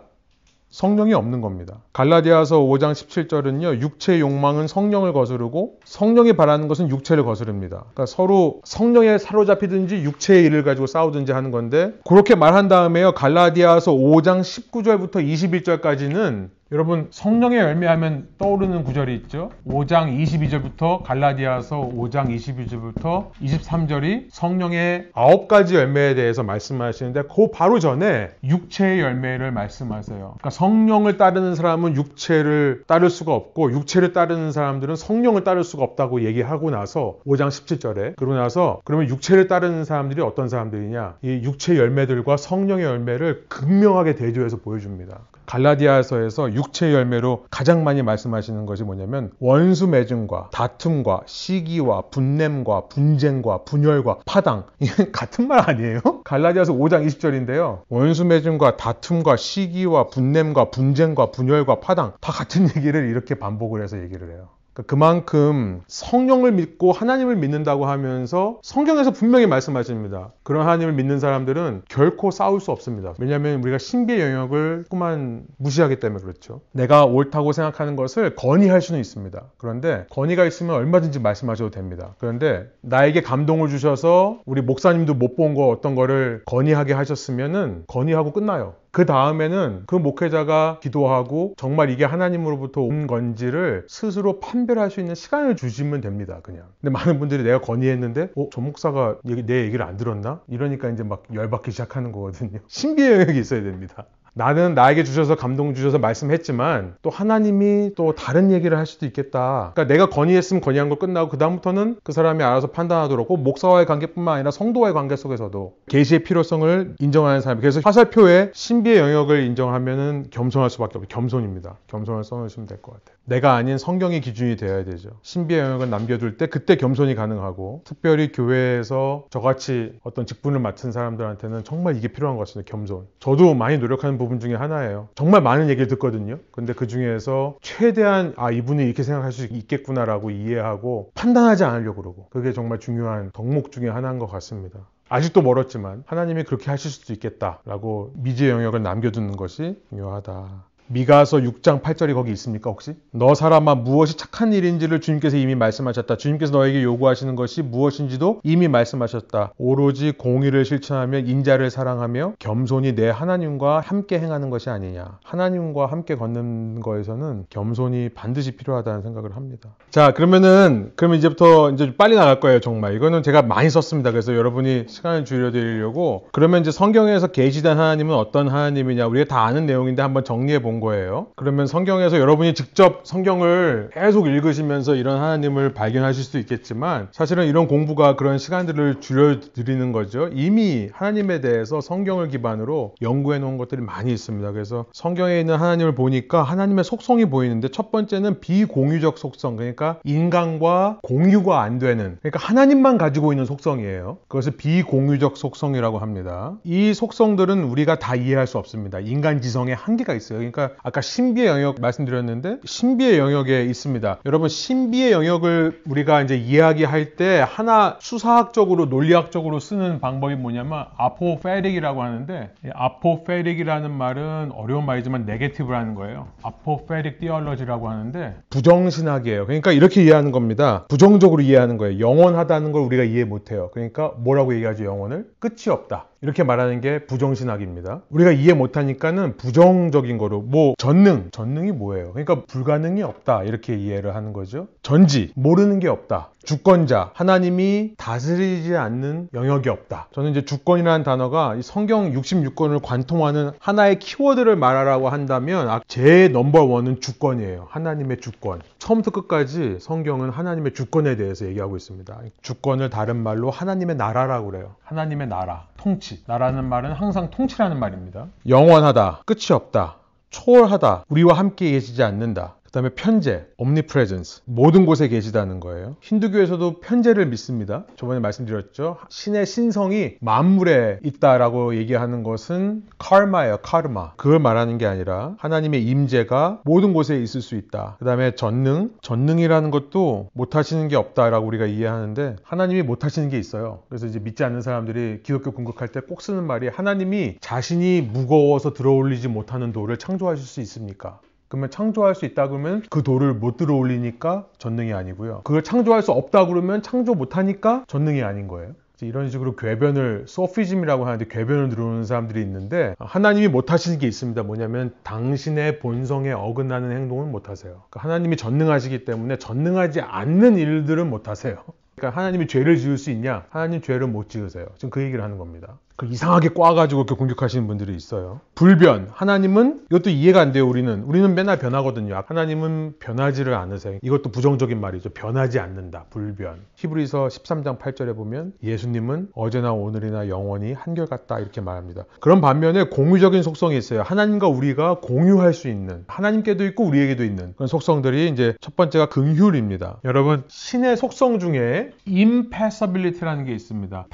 성령이 없는 겁니다. 갈라디아서 5장 17절은요. 육체의 욕망은 성령을 거스르고 성령이 바라는 것은 육체를 거스릅니다. 그러니까 서로 성령에 사로잡히든지 육체의 일을 가지고 싸우든지 하는 건데 그렇게 말한 다음에요. 갈라디아서 5장 19절부터 21절까지는 여러분 성령의 열매하면 떠오르는 구절이 있죠. 5장 22절부터 갈라디아서 5장 22절부터 23절이 성령의 9가지 열매에 대해서 말씀하시는데 그 바로 전에 육체의 열매를 말씀하세요. 그러니까 성령을 따르는 사람은 육체를 따를 수가 없고 육체를 따르는 사람들은 성령을 따를 수가 없다고 얘기하고 나서 5장 17절에 그러고 나서 그러면 육체를 따르는 사람들이 어떤 사람들이냐 이 육체의 열매들과 성령의 열매를 극명하게 대조해서 보여줍니다. 갈라디아서에서 육체의 열매로 가장 많이 말씀하시는 것이 뭐냐면 원수 맺음과 다툼과 시기와 분냄과 분쟁과 분열과 파당. 이게 같은 말 아니에요? 갈라디아서 5장 20절인데요. 원수 맺음과 다툼과 시기와 분냄과 분쟁과 분열과 파당 다 같은 얘기를 이렇게 반복을 해서 얘기를 해요. 그만큼 성령을 믿고 하나님을 믿는다고 하면서 성경에서 분명히 말씀하십니다. 그런 하나님을 믿는 사람들은 결코 싸울 수 없습니다. 왜냐하면 우리가 신비의 영역을 조금만 무시하기 때문에 그렇죠. 내가 옳다고 생각하는 것을 건의할 수는 있습니다. 그런데 건의가 있으면 얼마든지 말씀하셔도 됩니다. 그런데 나에게 감동을 주셔서 우리 목사님도 못 본 거 어떤 거를 건의하게 하셨으면은 건의하고 끝나요. 그 다음에는 그 목회자가 기도하고 정말 이게 하나님으로부터 온 건지를 스스로 판별할 수 있는 시간을 주시면 됩니다. 그냥. 근데 많은 분들이 내가 건의했는데 저 목사가 내 얘기를 안 들었나? 이러니까 이제 막 열받기 시작하는 거거든요. 신비의 영역이 있어야 됩니다. 나는 나에게 주셔서 감동 주셔서 말씀했지만 또 하나님이 또 다른 얘기를 할 수도 있겠다. 그러니까 내가 건의했으면 건의한 거 끝나고 그 다음부터는 그 사람이 알아서 판단하도록 꼭 목사와의 관계뿐만 아니라 성도와의 관계 속에서도 계시의 필요성을 인정하는 사람이 그래서 화살표에 신비의 영역을 인정하면은 겸손할 수밖에 없어요. 겸손입니다. 겸손을 써놓으시면 될 것 같아요. 내가 아닌 성경이 기준이 되어야 되죠. 신비의 영역을 남겨둘 때 그때 겸손이 가능하고 특별히 교회에서 저같이 어떤 직분을 맡은 사람들한테는 정말 이게 필요한 것 같습니다. 겸손. 저도 많이 노력하는 부분 중에 하나예요. 정말 많은 얘기를 듣거든요. 근데 그 중에서 최대한 이분이 이렇게 생각할 수 있겠구나라고 이해하고 판단하지 않으려고 그러고 그게 정말 중요한 덕목 중에 하나인 것 같습니다. 아직도 멀었지만 하나님이 그렇게 하실 수도 있겠다라고 미지의 영역을 남겨두는 것이 중요하다. 미가서 6장 8절이 거기 있습니까 혹시? 너 사람아 무엇이 착한 일인지를 주님께서 이미 말씀하셨다. 주님께서 너에게 요구하시는 것이 무엇인지도 이미 말씀하셨다. 오로지 공의를 실천하며 인자를 사랑하며 겸손히 내 하나님과 함께 행하는 것이 아니냐. 하나님과 함께 걷는 거에서는 겸손이 반드시 필요하다는 생각을 합니다. 자, 그러면 이제부터 이제 빨리 나갈 거예요. 정말 이거는 제가 많이 썼습니다. 그래서 여러분이 시간을 줄여드리려고. 그러면 이제 성경에서 계시된 하나님은 어떤 하나님이냐, 우리가 다 아는 내용인데 한번 정리해 본 거예요. 그러면 성경에서 여러분이 직접 성경을 계속 읽으시면서 이런 하나님을 발견하실 수도 있겠지만, 사실은 이런 공부가 그런 시간들을 줄여드리는 거죠. 이미 하나님에 대해서 성경을 기반으로 연구해 놓은 것들이 많이 있습니다. 그래서 성경에 있는 하나님을 보니까 하나님의 속성이 보이는데, 첫 번째는 비공유적 속성, 그러니까 인간과 공유가 안 되는, 그러니까 하나님만 가지고 있는 속성이에요. 그것을 비공유적 속성이라고 합니다. 이 속성들은 우리가 다 이해할 수 없습니다. 인간 지성에 한계가 있어요. 그러니까 아까 신비의 영역 말씀드렸는데, 신비의 영역에 있습니다. 여러분, 신비의 영역을 우리가 이제 이야기할 때 하나 수사학적으로 논리학적으로 쓰는 방법이 뭐냐면 아포페릭이라고 하는데, 아포페릭이라는 말은 어려운 말이지만 네게티브라는 거예요. 아포페릭 티올로지라고 하는데 부정신학이에요. 그러니까 이렇게 이해하는 겁니다. 부정적으로 이해하는 거예요. 영원하다는 걸 우리가 이해 못해요. 그러니까 뭐라고 얘기하죠? 영혼을? 끝이 없다. 이렇게 말하는 게 부정신학입니다. 우리가 이해 못하니까는 부정적인 거로, 전능이 뭐예요? 그러니까 불가능이 없다, 이렇게 이해를 하는 거죠. 전지, 모르는 게 없다. 주권자, 하나님이 다스리지 않는 영역이 없다. 저는 이제 주권이라는 단어가 이 성경 66권을 관통하는 하나의 키워드를 말하라고 한다면 제 넘버원은 주권이에요. 하나님의 주권. 처음부터 끝까지 성경은 하나님의 주권에 대해서 얘기하고 있습니다. 주권을 다른 말로 하나님의 나라라고 그래요. 하나님의 나라, 통치. 나라는 말은 항상 통치라는 말입니다. 영원하다, 끝이 없다, 초월하다, 우리와 함께 계시지 않는다. 그 다음에 편재, omnipresence, 모든 곳에 계시다는 거예요. 힌두교에서도 편재를 믿습니다. 저번에 말씀드렸죠. 신의 신성이 만물에 있다라고 얘기하는 것은 카르마예요. 카르마. 그걸 말하는 게 아니라 하나님의 임재가 모든 곳에 있을 수 있다. 그 다음에 전능이라는 것도 못하시는 게 없다라고 우리가 이해하는데, 하나님이 못하시는 게 있어요. 그래서 이제 믿지 않는 사람들이 기독교 공격할 때 꼭 쓰는 말이, 하나님이 자신이 무거워서 들어올리지 못하는 돌을 창조하실 수 있습니까? 그러면 창조할 수 있다 그러면 그 돌을 못 들어올리니까 전능이 아니고요. 그걸 창조할 수 없다 그러면 창조 못하니까 전능이 아닌 거예요. 이런 식으로 궤변을, 소피즘이라고 하는데 궤변을 들어오는 사람들이 있는데, 하나님이 못하시는 게 있습니다. 뭐냐면 당신의 본성에 어긋나는 행동은 못하세요. 그러니까 하나님이 전능하시기 때문에 전능하지 않는 일들은 못하세요. 그러니까 하나님이 죄를 지을 수 있냐? 하나님 죄를 못 지으세요. 지금 그 얘기를 하는 겁니다. 이상하게 꽈가지고 이렇게 공격하시는 분들이 있어요. 불변. 하나님은, 이것도 이해가 안 돼요. 우리는 맨날 변하거든요. 하나님은 변하지를 않으세요. 이것도 부정적인 말이죠. 변하지 않는다. 불변. 히브리서 13장 8절에 보면 예수님은 어제나 오늘이나 영원히 한결같다, 이렇게 말합니다. 그런 반면에 공유적인 속성이 있어요. 하나님과 우리가 공유할 수 있는, 하나님께도 있고 우리에게도 있는 그런 속성들이, 이제 첫 번째가 긍휼입니다. 여러분, 신의 속성 중에 impassibility라는 게 있습니다.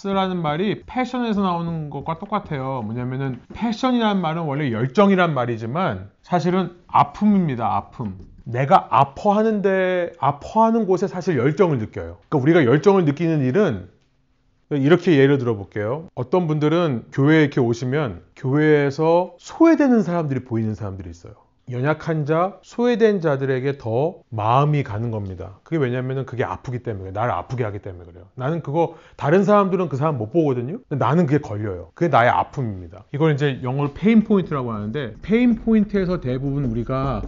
라는 말이 패션에서 나오는 것과 똑같아요. 뭐냐면은 패션이라는 말은 원래 열정이란 말이지만 사실은 아픔입니다. 아픔. 내가 아파하는 곳에 사실 열정을 느껴요. 그러니까 우리가 열정을 느끼는 일은, 이렇게 예를 들어 볼게요. 어떤 분들은 교회에 이렇게 오시면 교회에서 소외되는 사람들이 보이는 사람들이 있어요. 연약한 자, 소외된 자들에게 더 마음이 가는 겁니다. 그게 왜냐면은 그게 아프기 때문에, 나를 아프게 하기 때문에 그래요. 나는 그거, 다른 사람들은 그 사람 못 보거든요. 근데 나는 그게 걸려요. 그게 나의 아픔입니다. 이걸 이제 영어로 페인 포인트라고 하는데, 페인 포인트에서 대부분 우리가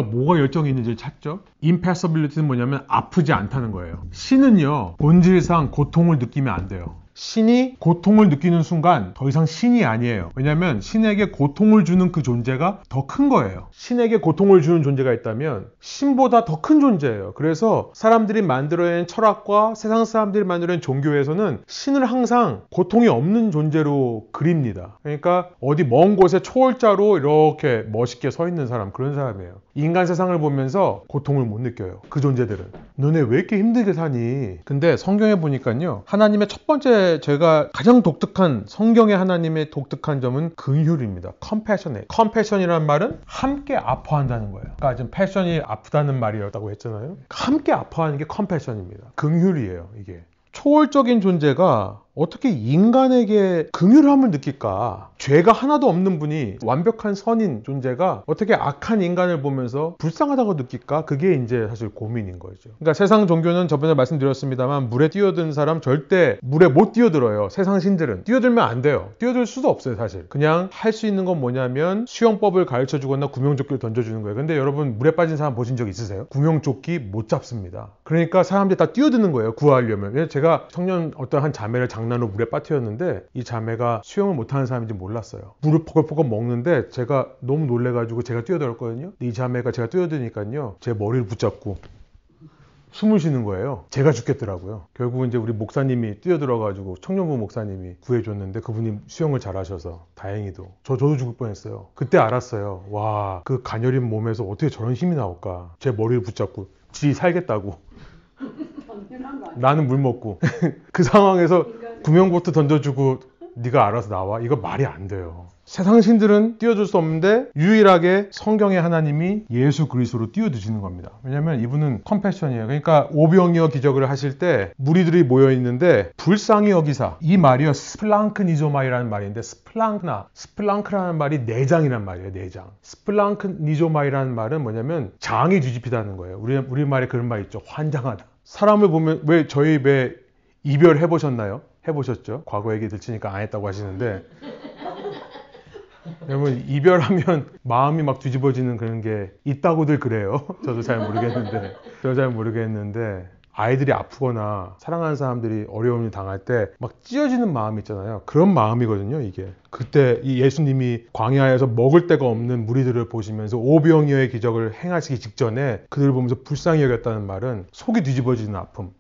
뭐가 열정이 있는지를 찾죠. impassibility는 뭐냐면 아프지 않다는 거예요. 신은요, 본질상 고통을 느끼면 안 돼요. 신이 고통을 느끼는 순간 더 이상 신이 아니에요. 왜냐하면 신에게 고통을 주는 그 존재가 더 큰 거예요. 신에게 고통을 주는 존재가 있다면 신보다 더 큰 존재예요. 그래서 사람들이 만들어낸 철학과 세상 사람들이 만들어낸 종교에서는 신을 항상 고통이 없는 존재로 그립니다. 그러니까 어디 먼 곳에 초월자로 이렇게 멋있게 서 있는 사람, 그런 사람이에요. 인간 세상을 보면서 고통을 못 느껴요. 그 존재들은. 너네 왜 이렇게 힘들게 사니? 근데 성경에 보니까요, 하나님의 첫 번째, 제가 가장 독특한, 성경의 하나님의 독특한 점은 긍휼입니다. 컴패션이라는 말은 함께 아파한다는 거예요. 그러니까 지금 패션이 아프다는 말이었다고 했잖아요. 함께 아파하는 게 컴패션입니다. 긍휼이에요, 이게. 초월적인 존재가 어떻게 인간에게 긍휼함을 느낄까? 죄가 하나도 없는 분이, 완벽한 선인 존재가 어떻게 악한 인간을 보면서 불쌍하다고 느낄까? 그게 이제 사실 고민인 거죠. 그러니까 세상 종교는 저번에 말씀드렸습니다만 물에 뛰어든 사람 절대 물에 못 뛰어들어요. 세상 신들은 뛰어들면 안 돼요. 뛰어들 수도 없어요. 사실 그냥 할 수 있는 건 뭐냐면 수영법을 가르쳐 주거나 구명조끼를 던져주는 거예요. 근데 여러분 물에 빠진 사람 보신 적 있으세요? 구명조끼 못 잡습니다. 그러니까 사람들이 다 뛰어드는 거예요. 구하려면. 제가 청년 어떤 한 자매를 장난으로 물에 빠뜨렸는데 이 자매가 수영을 못하는 사람인지 몰랐어요. 물을 포글포글 먹는데 제가 너무 놀래가지고 제가 뛰어들었거든요. 이 자매가 제가 뛰어드니까요 제 머리를 붙잡고 숨을 쉬는 거예요. 제가 죽겠더라고요. 결국은 이제 우리 목사님이 뛰어들어가지고 청년부 목사님이 구해줬는데 그분이 수영을 잘하셔서 다행히도 저도 죽을 뻔했어요. 그때 알았어요. 와, 그 가녀린 몸에서 어떻게 저런 힘이 나올까. 제 머리를 붙잡고 지 살겠다고. 나는 물 먹고 그 상황에서 구명보트 던져주고 네가 알아서 나와. 이거 말이 안 돼요. 세상 신들은 뛰어들 수 없는데 유일하게 성경의 하나님이 예수 그리스도로 뛰어드시는 겁니다. 왜냐하면 이분은 컴패션이에요. 그러니까 오병이어 기적을 하실 때 무리들이 모여 있는데 불쌍히 여기사, 이 말이요 스플랑크니조마이라는 말인데 스플랑크라는 말이 내장이란 말이에요. 내장. 스플랑크니조마이라는 말은 뭐냐면 장이 뒤집히다는 거예요. 우리 말에 그런 말 있죠. 환장하다. 사람을 보면 저희 이별 해보셨나요? 해보셨죠? 과거 얘기 들으니까 안 했다고 하시는데 여러분 이별하면 마음이 막 뒤집어지는 그런 게 있다고들 그래요. 저도 잘 모르겠는데 아이들이 아프거나 사랑하는 사람들이 어려움을 당할 때 막 찢어지는 마음이 있잖아요. 그런 마음이거든요. 이게 그때 이 예수님이 광야에서 먹을 데가 없는 무리들을 보시면서 오병이어의 기적을 행하시기 직전에 그들을 보면서 불쌍히 여겼다는 말은 속이 뒤집어지는 아픔,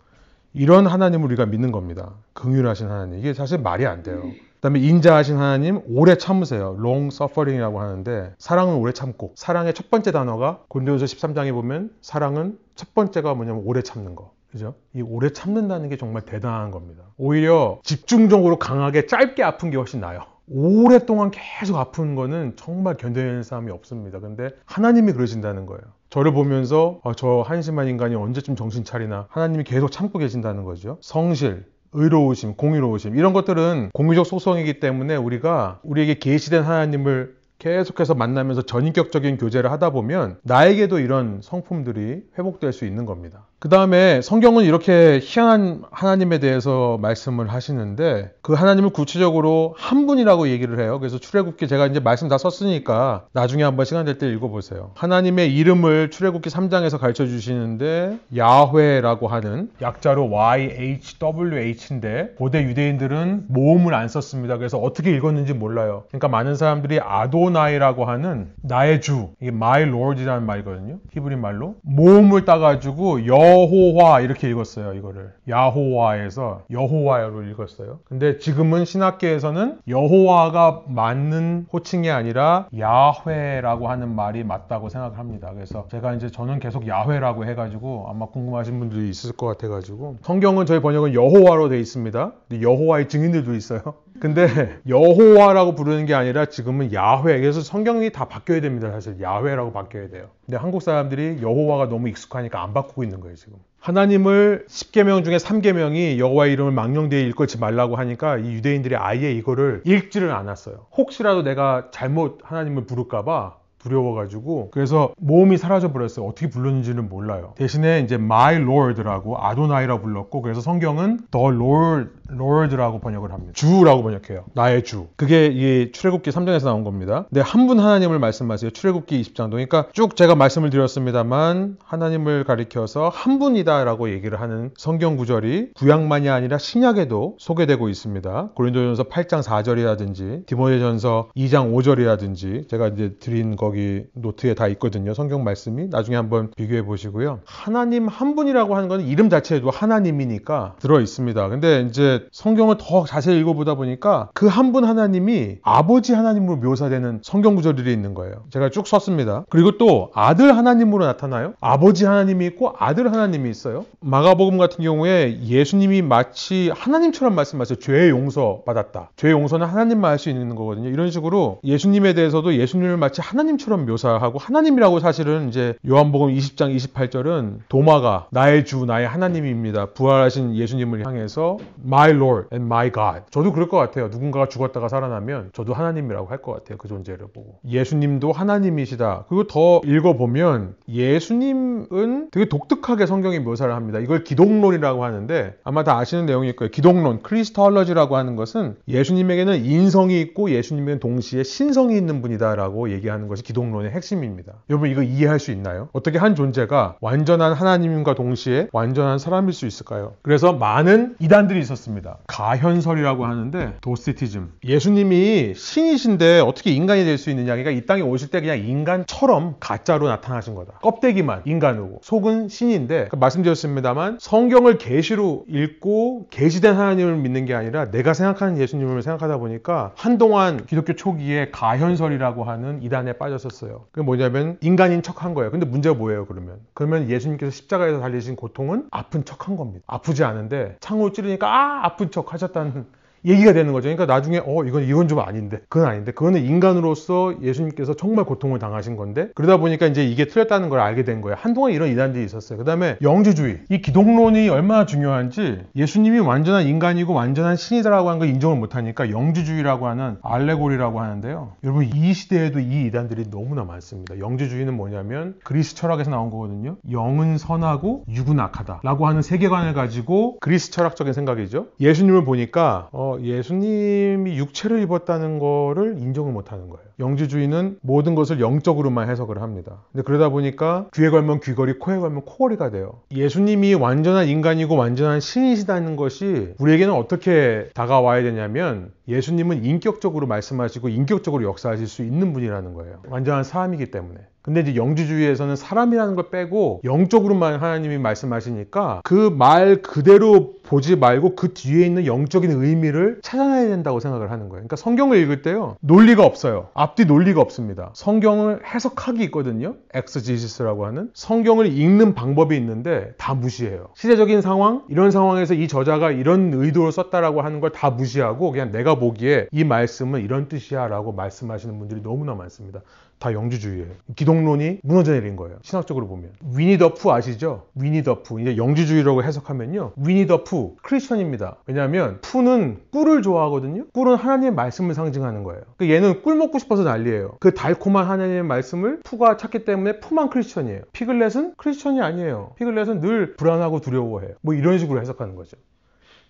이런 하나님을 우리가 믿는 겁니다. 긍휼하신 하나님. 이게 사실 말이 안 돼요. 그 다음에 인자하신 하나님, 오래 참으세요. long suffering이라고 하는데 사랑은 오래 참고, 사랑의 첫 번째 단어가 고린도전서 13장에 보면 사랑은 첫 번째가 뭐냐면 오래 참는 거. 그죠? 이 오래 참는다는 게 정말 대단한 겁니다. 오히려 집중적으로 강하게 짧게 아픈 게 훨씬 나아요. 오랫동안 계속 아픈 거는 정말 견뎌내는 사람이 없습니다. 근데 하나님이 그러신다는 거예요. 저를 보면서 저 한심한 인간이 언제쯤 정신 차리나, 하나님이 계속 참고 계신다는 거죠. 성실, 의로우심, 공의로우심, 이런 것들은 공유적 속성이기 때문에 우리가 우리에게 계시된 하나님을 계속해서 만나면서 전인격적인 교제를 하다 보면 나에게도 이런 성품들이 회복될 수 있는 겁니다. 그 다음에 성경은 이렇게 희한한 하나님에 대해서 말씀을 하시는데 그 하나님을 구체적으로 한 분이라고 얘기를 해요. 그래서 출애굽기 제가 이제 말씀 다 썼으니까 나중에 한번 시간 될 때 읽어보세요. 하나님의 이름을 출애굽기 3장에서 가르쳐 주시는데 야훼라고 하는, 약자로 YHWH인데 고대 유대인들은 모음을 안 썼습니다. 그래서 어떻게 읽었는지 몰라요. 그러니까 많은 사람들이 아도나이라고 하는 나의 주, 이게 my lord이라는 말이거든요. 히브리 말로 모음을 따가지고 여호와 이렇게 읽었어요. 이거를 야호와에서 여호와로 읽었어요. 근데 지금은 신학계에서는 여호와가 맞는 호칭이 아니라 야훼라고 하는 말이 맞다고 생각합니다. 그래서 제가 이제 저는 계속 야훼라고 해가지고 아마 궁금하신 분들이 있을 것 같아가지고, 성경은 저희 번역은 여호와로 되어 있습니다. 근데 여호와의 증인들도 있어요. 근데 여호와라고 부르는 게 아니라 지금은 야훼, 그래서 성경이 다 바뀌어야 됩니다. 사실 야훼라고 바뀌어야 돼요. 근데 한국 사람들이 여호와가 너무 익숙하니까 안 바꾸고 있는 거예요. 지금 하나님을 10계명 중에 3계명이 여호와의 이름을 망령되이 일컫지 말라고 하니까 이 유대인들이 아예 이거를 읽지를 않았어요. 혹시라도 내가 잘못 하나님을 부를까봐 두려워가지고, 그래서 모음이 사라져 버렸어요. 어떻게 불렀는지는 몰라요. 대신에 이제 my lord라고 아도나이라고 불렀고, 그래서 성경은 the lord라고 번역을 합니다. 주라고 번역해요. 나의 주. 그게 이 출애굽기 3장에서 나온 겁니다. 근데 한 분 하나님을 말씀하세요. 출애굽기 20장도. 그러니까 쭉 제가 말씀을 드렸습니다만 하나님을 가리켜서 한 분이다라고 얘기를 하는 성경 구절이 구약만이 아니라 신약에도 소개되고 있습니다. 고린도전서 8장 4절이라든지 디모데전서 2장 5절이라든지 제가 이제 드린 거기 노트에 다 있거든요. 성경 말씀이. 나중에 한번 비교해 보시고요. 하나님 한 분이라고 하는 건 이름 자체에도 하나님이니까 들어 있습니다. 근데 이제 성경을 더 자세히 읽어보다 보니까 그 한 분 하나님이 아버지 하나님으로 묘사되는 성경 구절들이 있는 거예요. 제가 쭉 썼습니다. 그리고 또 아들 하나님으로 나타나요. 아버지 하나님이 있고 아들 하나님이 있어요. 마가복음 같은 경우에 예수님이 마치 하나님처럼 말씀하세요. 죄의 용서 받았다. 죄의 용서는 하나님만 할 수 있는 거거든요. 이런 식으로 예수님에 대해서도 예수님을 마치 하나님처럼 묘사하고, 하나님이라고 사실은 이제 요한복음 20장 28절은 도마가 나의 주 나의 하나님입니다. 부활하신 예수님을 향해서 my my Lord and my God. 저도 그럴 것 같아요. 누군가가 죽었다가 살아나면 저도 하나님이라고 할 것 같아요. 그 존재를 보고. 예수님도 하나님이시다. 그리고 더 읽어보면 예수님은 되게 독특하게 성경이 묘사를 합니다. 이걸 기독론이라고 하는데 아마 다 아시는 내용일 거예요. 기독론, 크리스톨로지라고 하는 것은 예수님에게는 인성이 있고 예수님에게는 동시에 신성이 있는 분이다라고 얘기하는 것이 기독론의 핵심입니다. 여러분 이거 이해할 수 있나요? 어떻게 한 존재가 완전한 하나님과 동시에 완전한 사람일 수 있을까요? 그래서 많은 이단들이 있었습니다. 가현설이라고 하는데 도스티즘. 예수님이 신이신데 어떻게 인간이 될 수 있느냐. 그러니까 이 땅에 오실 때 그냥 인간처럼 가짜로 나타나신 거다. 껍데기만 인간으로. 속은 신인데 말씀드렸습니다만 성경을 계시로 읽고 계시된 하나님을 믿는 게 아니라 내가 생각하는 예수님을 생각하다 보니까 한동안 기독교 초기에 가현설이라고 하는 이단에 빠졌었어요. 그게 뭐냐면 인간인 척한 거예요. 근데 문제가 뭐예요 그러면 예수님께서 십자가에서 달리신 고통은 아픈 척한 겁니다. 아프지 않은데 창으로 찌르니까 아픈 척 하셨다는 얘기가 되는 거죠. 그러니까 나중에 이건 좀 아닌데 그건 아닌데 그거는 인간으로서 예수님께서 정말 고통을 당하신 건데 그러다 보니까 이제 이게 틀렸다는 걸 알게 된 거예요. 한동안 이런 이단들이 있었어요. 그 다음에 영주주의. 이 기독론이 얼마나 중요한지 예수님이 완전한 인간이고 완전한 신이다라고 하는 걸 인정을 못하니까 영주주의라고 하는 알레고리라고 하는데요. 여러분 이 시대에도 이 이단들이 너무나 많습니다. 영주주의는 뭐냐면 그리스 철학에서 나온 거거든요. 영은 선하고 육은 악하다 라고 하는 세계관을 가지고 그리스 철학적인 생각이죠. 예수님을 보니까 예수님이 육체를 입었다는 거를 인정을 못하는 거예요. 영주주의는 모든 것을 영적으로만 해석을 합니다. 근데 그러다 보니까 귀에 걸면 귀걸이, 코에 걸면 코걸이가 돼요. 예수님이 완전한 인간이고 완전한 신이시다는 것이 우리에게는 어떻게 다가와야 되냐면 예수님은 인격적으로 말씀하시고 인격적으로 역사하실 수 있는 분이라는 거예요. 완전한 사람이기 때문에. 근데 이제 영주주의에서는 사람이라는 걸 빼고 영적으로만 하나님이 말씀하시니까 그 말 그대로 보지 말고 그 뒤에 있는 영적인 의미를 찾아내야 된다고 생각을 하는 거예요. 그러니까 성경을 읽을 때요. 논리가 없어요. 앞뒤 논리가 없습니다. 성경을 해석하기 있거든요. 엑스지시스라고 하는. 성경을 읽는 방법이 있는데 다 무시해요. 시대적인 상황, 이런 상황에서 이 저자가 이런 의도로 썼다라고 하는 걸 다 무시하고 그냥 내가 보기에 이 말씀은 이런 뜻이야 라고 말씀하시는 분들이 너무나 많습니다. 다 영주주의예요. 기독론이 무너져 내린 거예요. 신학적으로 보면. 위니 더 푸 아시죠? 위니 더 푸. 이제 영주주의라고 해석하면요. 위니 더 푸. 크리스천입니다. 왜냐하면 푸는 꿀을 좋아하거든요. 꿀은 하나님의 말씀을 상징하는 거예요. 얘는 꿀 먹고 싶어서 난리예요. 그 달콤한 하나님의 말씀을 푸가 찾기 때문에 푸만 크리스천이에요. 피글렛은 크리스천이 아니에요. 피글렛은 늘 불안하고 두려워해요. 뭐 이런 식으로 해석하는 거죠.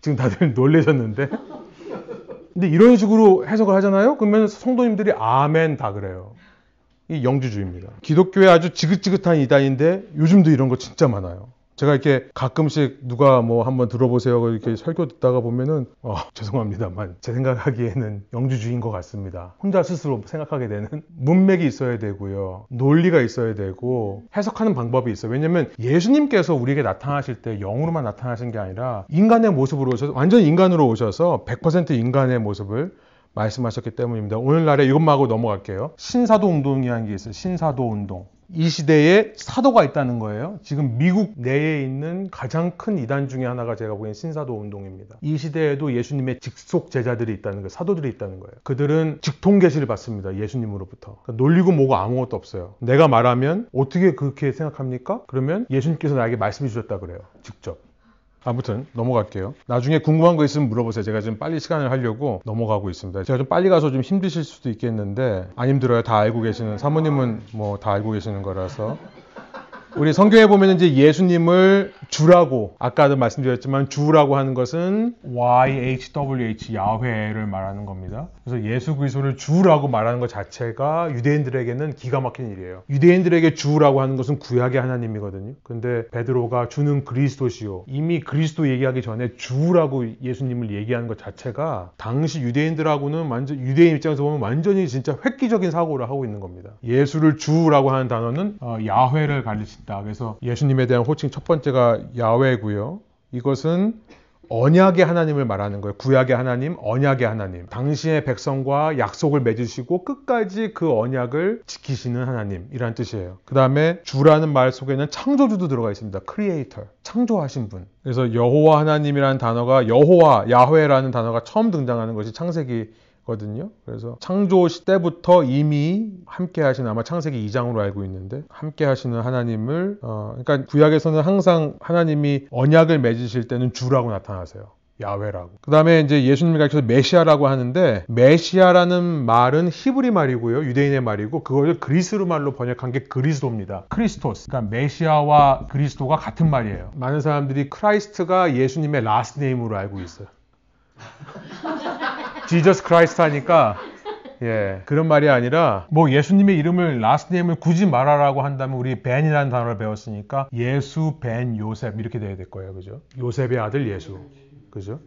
지금 다들 놀라셨는데. 근데 이런 식으로 해석을 하잖아요? 그러면 성도님들이 아멘 다 그래요. 이 영주주의입니다. 기독교의 아주 지긋지긋한 이단인데 요즘도 이런 거 진짜 많아요. 제가 이렇게 가끔씩 누가 뭐 한번 들어보세요 이렇게 설교 듣다가 보면은 죄송합니다만 제 생각하기에는 영주주의인 것 같습니다. 혼자 스스로 생각하게 되는 문맥이 있어야 되고요. 논리가 있어야 되고 해석하는 방법이 있어요. 왜냐면 예수님께서 우리에게 나타나실 때 영으로만 나타나신 게 아니라 인간의 모습으로 오셔서 완전 인간으로 오셔서 100% 인간의 모습을 말씀하셨기 때문입니다. 오늘날에 이것만 하고 넘어갈게요. 신사도 운동이라는 게 있어요. 신사도 운동. 이 시대에 사도가 있다는 거예요. 지금 미국 내에 있는 가장 큰 이단 중에 하나가 제가 보기엔 신사도 운동입니다. 이 시대에도 예수님의 직속 제자들이 있다는 거예요. 사도들이 있다는 거예요. 그들은 직통계시를 받습니다. 예수님으로부터. 그러니까 놀리고 뭐고 아무것도 없어요. 내가 말하면 어떻게 그렇게 생각합니까? 그러면 예수님께서 나에게 말씀해 주셨다 그래요. 직접. 아무튼 넘어갈게요. 나중에 궁금한 거 있으면 물어보세요. 제가 지금 빨리 시간을 하려고 넘어가고 있습니다. 제가 좀 빨리 가서 좀 힘드실 수도 있겠는데 안 힘들어요. 다 알고 계시는, 사모님은 뭐 다 알고 계시는 거라서. 우리 성경에 보면 이제 예수님을 주라고, 아까도 말씀드렸지만 주라고 하는 것은 YHWH, 야훼를 말하는 겁니다. 그래서 예수 그리스도를 주라고 말하는 것 자체가 유대인들에게는 기가 막힌 일이에요. 유대인들에게 주라고 하는 것은 구약의 하나님이거든요. 근데 베드로가 주는 그리스도시요. 이미 그리스도 얘기하기 전에 주라고 예수님을 얘기하는 것 자체가 당시 유대인들하고는 완전, 유대인 입장에서 보면 완전히 진짜 획기적인 사고를 하고 있는 겁니다. 예수를 주라고 하는 단어는 야훼를 가리친다. 그래서 예수님에 대한 호칭 첫 번째가 야훼고요. 이것은 언약의 하나님을 말하는 거예요. 구약의 하나님, 언약의 하나님. 당시의 백성과 약속을 맺으시고 끝까지 그 언약을 지키시는 하나님이란 뜻이에요. 그 다음에 주라는 말 속에는 창조주도 들어가 있습니다. 크리에이터, 창조하신 분. 그래서 여호와 하나님이라는 단어가, 여호와, 야훼라는 단어가 처음 등장하는 것이 창세기 거든요. 그래서 창조 시대부터 이미 함께 하시는, 아마 창세기 2장으로 알고 있는데 함께 하시는 하나님을 그러니까 구약에서는 항상 하나님이 언약을 맺으실 때는 주라고 나타나세요. 야훼라고. 그 다음에 이제 예수님을 가리켜서 메시아라고 하는데, 메시아라는 말은 히브리 말이고요. 유대인의 말이고, 그걸 그리스로 말로 번역한 게 그리스도입니다. 크리스토스. 그러니까 메시아와 그리스도가 같은 말이에요. 많은 사람들이 크라이스트가 예수님의 라스트 네임으로 알고 있어요. 지저스 크라이스트 하니까 그런 말이 아니라 뭐 예수님의 이름을 라스트 네임을 굳이 말하라고 한다면 우리 벤이라는 단어를 배웠으니까 예수, 벤, 요셉 이렇게 돼야 될 거예요. 그죠? 요셉의 아들 예수. 그죠?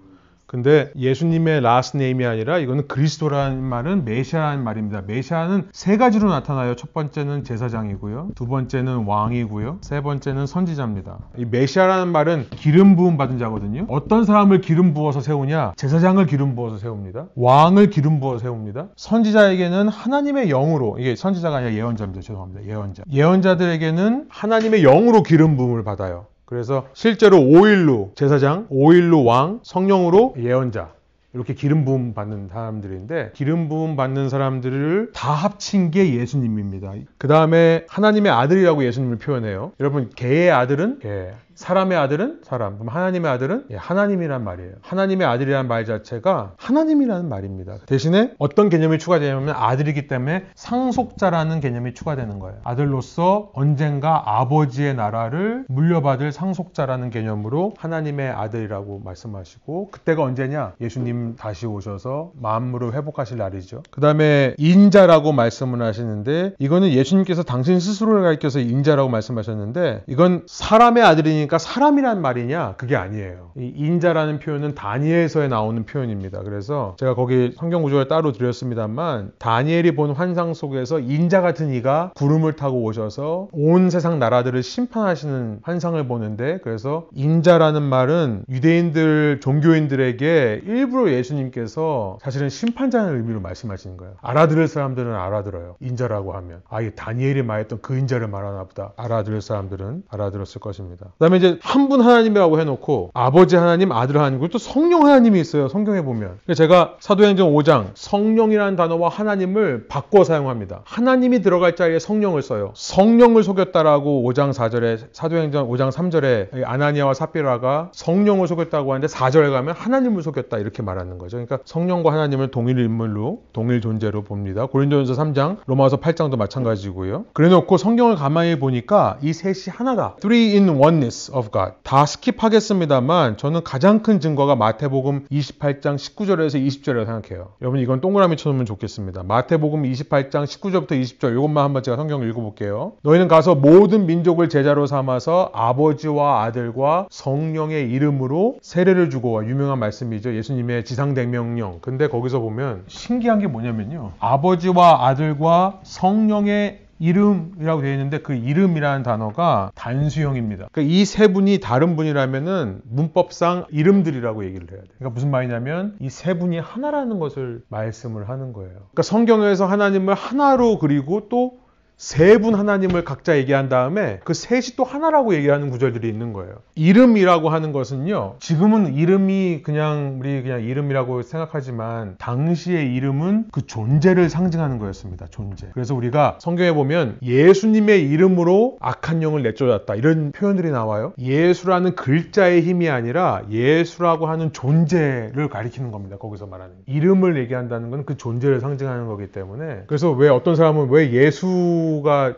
근데 예수님의 라스트 네임이 아니라 이거는 그리스도라는 말은 메시아라는 말입니다. 메시아는 세 가지로 나타나요. 첫 번째는 제사장이고요. 두 번째는 왕이고요. 세 번째는 선지자입니다. 이 메시아라는 말은 기름 부음 받은 자거든요. 어떤 사람을 기름 부어서 세우냐? 제사장을 기름 부어서 세웁니다. 왕을 기름 부어서 세웁니다. 선지자에게는 하나님의 영으로, 이게 선지자가 아니라 예언자입니다. 죄송합니다. 예언자. 예언자들에게는 하나님의 영으로 기름 부음을 받아요. 그래서 실제로 5일로 제사장, 5일로 왕, 성령으로 예언자 이렇게 기름 부음 받는 사람들인데 기름 부음 받는 사람들을 다 합친 게 예수님입니다. 그 다음에 하나님의 아들이라고 예수님을 표현해요. 여러분 개의 아들은 개, 사람의 아들은 사람, 그럼 하나님의 아들은 하나님이란 말이에요. 하나님의 아들이라는 말 자체가 하나님이라는 말입니다. 대신에 어떤 개념이 추가되냐면 아들이기 때문에 상속자라는 개념이 추가되는 거예요. 아들로서 언젠가 아버지의 나라를 물려받을 상속자라는 개념으로 하나님의 아들이라고 말씀하시고, 그때가 언제냐? 예수님 다시 오셔서 만물을 회복하실 날이죠. 그 다음에 인자라고 말씀을 하시는데, 이거는 예수님께서 당신 스스로를 가리켜서 인자라고 말씀하셨는데, 이건 사람의 아들이니까 사람이란 말이냐? 그게 아니에요. 이 인자라는 표현은 다니엘서에 나오는 표현입니다. 그래서 제가 거기 성경 구조를 따로 드렸습니다만, 다니엘이 본 환상 속에서 인자 같은 이가 구름을 타고 오셔서 온 세상 나라들을 심판하시는 환상을 보는데, 그래서 인자라는 말은 유대인들, 종교인들에게 일부러 예수님께서 사실은 심판자는 의미로 말씀하시는 거예요. 알아들을 사람들은 알아들어요. 인자라고 하면 이 다니엘이 말했던 그 인자를 말하나 보다. 알아들을 사람들은 알아들었을 것입니다. 그 다음에 이제 한 분 하나님이라고 해놓고 아버지 하나님, 아들 하나님, 그리고 또 성령 하나님이 있어요. 성경에 보면. 제가 사도행전 5장 성령이라는 단어와 하나님을 바꿔 사용합니다. 하나님이 들어갈 자리에 성령을 써요. 성령을 속였다라고 5장 4절에, 사도행전 5장 3절에 아나니아와 삽비라가 성령을 속였다고 하는데 4절에 가면 하나님을 속였다 이렇게 말하는 거죠. 그러니까 성령과 하나님을 동일 인물로, 동일 존재로 봅니다. 고린도전서 3장, 로마서 8장도 마찬가지고요. 그래놓고 성경을 가만히 보니까 이 셋이 하나다. Three in oneness of God. 다 스킵하겠습니다만 저는 가장 큰 증거가 마태복음 28장 19절에서 20절이라고 생각해요. 여러분 이건 동그라미 쳐놓으면 좋겠습니다. 마태복음 28장 19절부터 20절 이것만 한번 제가 성경을 읽어볼게요. 너희는 가서 모든 민족을 제자로 삼아서 아버지와 아들과 성령의 이름으로 세례를 주고, 유명한 말씀이죠. 예수님의 지상대명령. 근데 거기서 보면 신기한 게 뭐냐면요. 아버지와 아들과 성령의 이름이라고 되어 있는데 그 이름이라는 단어가 단수형입니다. 그러니까 이 세 분이 다른 분이라면은 문법상 이름들이라고 얘기를 해야 돼요. 그러니까 무슨 말이냐면 이 세 분이 하나라는 것을 말씀을 하는 거예요. 그러니까 성경에서 하나님을 하나로 그리고 또 세 분 하나님을 각자 얘기한 다음에 그 셋이 또 하나라고 얘기하는 구절들이 있는 거예요. 이름이라고 하는 것은요, 지금은 이름이 우리 그냥 이름이라고 생각하지만 당시의 이름은 그 존재를 상징하는 거였습니다. 존재. 그래서 우리가 성경에 보면 예수님의 이름으로 악한 영을 내쫓았다 이런 표현들이 나와요. 예수라는 글자의 힘이 아니라 예수라고 하는 존재를 가리키는 겁니다. 거기서 말하는 이름을 얘기한다는 건 그 존재를 상징하는 거기 때문에, 그래서 왜 어떤 사람은 왜 예수가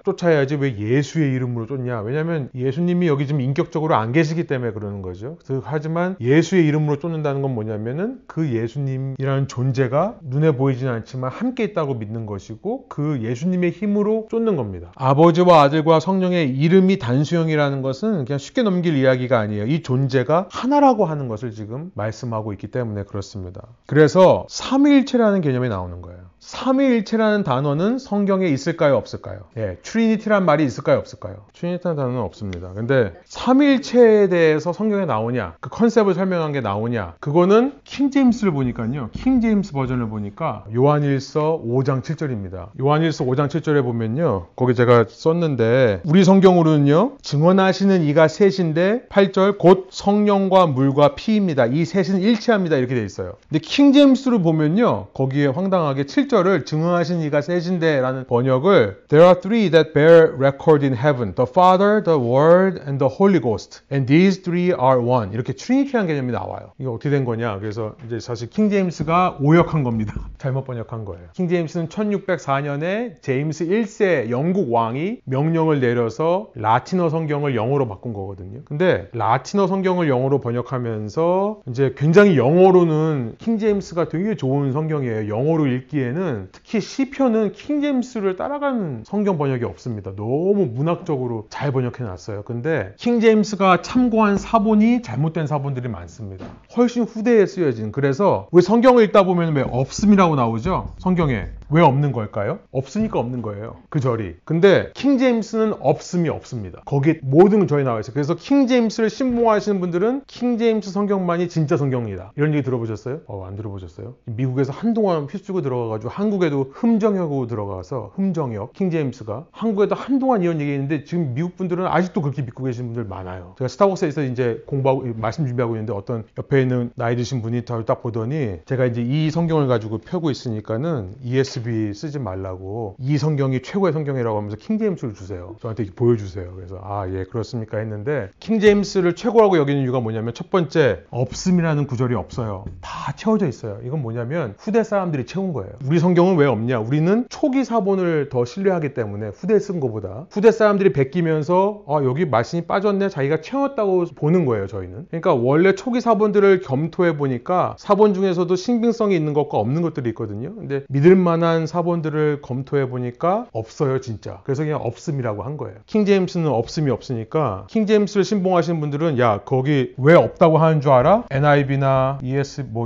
쫓아야지 왜 예수의 이름으로 쫓냐? 왜냐하면 예수님이 여기 지금 인격적으로 안 계시기 때문에 그러는 거죠. 하지만 예수의 이름으로 쫓는다는 건 뭐냐면은 그 예수님이라는 존재가 눈에 보이지는 않지만 함께 있다고 믿는 것이고 그 예수님의 힘으로 쫓는 겁니다. 아버지와 아들과 성령의 이름이 단수형이라는 것은 그냥 쉽게 넘길 이야기가 아니에요. 이 존재가 하나라고 하는 것을 지금 말씀하고 있기 때문에 그렇습니다. 그래서 삼위일체라는 개념이 나오는 거예요. 삼위일체라는 단어는 성경에 있을까요? 없을까요? 트리니티라는 말이 있을까요? 없을까요? 트리니티라는 단어는 없습니다. 근데 삼위일체에 대해서 성경에 나오냐? 그 컨셉을 설명한 게 나오냐? 그거는 킹제임스를 보니까요. 킹제임스 버전을 보니까 요한일서 5장 7절입니다. 요한일서 5장 7절에 보면요. 거기 제가 썼는데 우리 성경으로는요. 증언하시는 이가 셋인데 8절 곧 성령과 물과 피입니다. 이 셋은 일체합니다. 이렇게 돼 있어요. 근데 킹제임스를 보면요. 거기에 황당하게 7절 1절을 증언하신 이가 셋인데라는 번역을 There are three that bear record in heaven, the Father, the Word, and the Holy Ghost. And these three are one. 이렇게 트리니티라는 개념이 나와요. 이게 어떻게 된 거냐? 그래서 이제 사실 킹 제임스가 오역한 겁니다. 잘못 번역한 거예요. 킹 제임스는 1604년에 제임스 1세 영국 왕이 명령을 내려서 라틴어 성경을 영어로 바꾼 거거든요. 근데 라틴어 성경을 영어로 번역하면서 이제 굉장히 영어로는 킹 제임스가 되게 좋은 성경이에요. 영어로 읽기에는 특히 시편은 킹 제임스를 따라가는 성경 번역이 없습니다. 너무 문학적으로 잘 번역해 놨어요. 근데 킹 제임스가 참고한 사본이 잘못된 사본들이 많습니다. 훨씬 후대에 쓰여진. 그래서 우리 성경을 읽다 보면 왜 없음이라고 나오죠? 성경에. 왜 없는 걸까요? 없으니까 없는 거예요. 그 절이. 근데 킹 제임스는 없음이 없습니다. 거기에 모든 절이 나와 있어요. 그래서 킹 제임스를 신봉하시는 분들은 킹 제임스 성경만이 진짜 성경이다. 이런 얘기 들어보셨어요? 안 들어보셨어요? 미국에서 한동안 휩쓰고 들어가가지고 한국에도 흠정역으로 들어가서 흠정역, 킹 제임스가 한국에도 한동안 이런 얘기했는데 지금 미국 분들은 아직도 그렇게 믿고 계시는 분들 많아요. 제가 스타벅스에서 이제 공부하고 말씀 준비하고 있는데 어떤 옆에 있는 나이 드신 분이 저를 딱 보더니 제가 이제 이 성경을 가지고 펴고 있으니까는 ESV 쓰지 말라고 이 성경이 최고의 성경이라고 하면서 킹 제임스를 주세요. 저한테 보여주세요. 그래서 예 그렇습니까 했는데 킹 제임스를 최고라고 여기는 이유가 뭐냐면 첫 번째 없음이라는 구절이 없어요. 다 채워져 있어요. 이건 뭐냐면 후대 사람들이 채운 거예요. 우리 성경은 왜 없냐? 우리는 초기 사본을 더 신뢰하기 때문에 후대에 쓴 것보다 후대 사람들이 베끼면서 여기 말씀이 빠졌네 자기가 채웠다고 보는 거예요. 저희는. 그러니까 원래 초기 사본들을 검토해 보니까 사본 중에서도 신빙성이 있는 것과 없는 것들이 있거든요. 근데 믿을 만한 사본들을 검토해 보니까 없어요 진짜. 그래서 그냥 없음이라고 한 거예요. 킹 제임스는 없음이 없으니까 king 제임스를 신봉하시는 분들은 야 거기 왜 없다고 하는 줄 알아? NIV나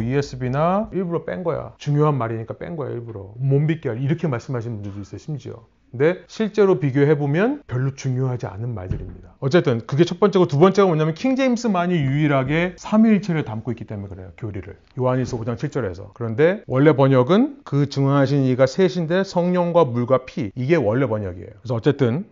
ESV나 일부러 뺀 거야. 중요한 말이니까 뺀 거야 일부러. 못 믿게 이렇게 말씀하시는 분들도 있어요 심지어. 근데 실제로 비교해보면 별로 중요하지 않은 말들입니다. 어쨌든 그게 첫 번째고 두 번째가 뭐냐면 킹 제임스만이 유일하게 삼위일체를 담고 있기 때문에 그래요. 교리를. 요한일서 5장 7절에서. 그런데 원래 번역은 그 증언하신 이가 셋인데 성령과 물과 피. 이게 원래 번역이에요. 그래서 어쨌든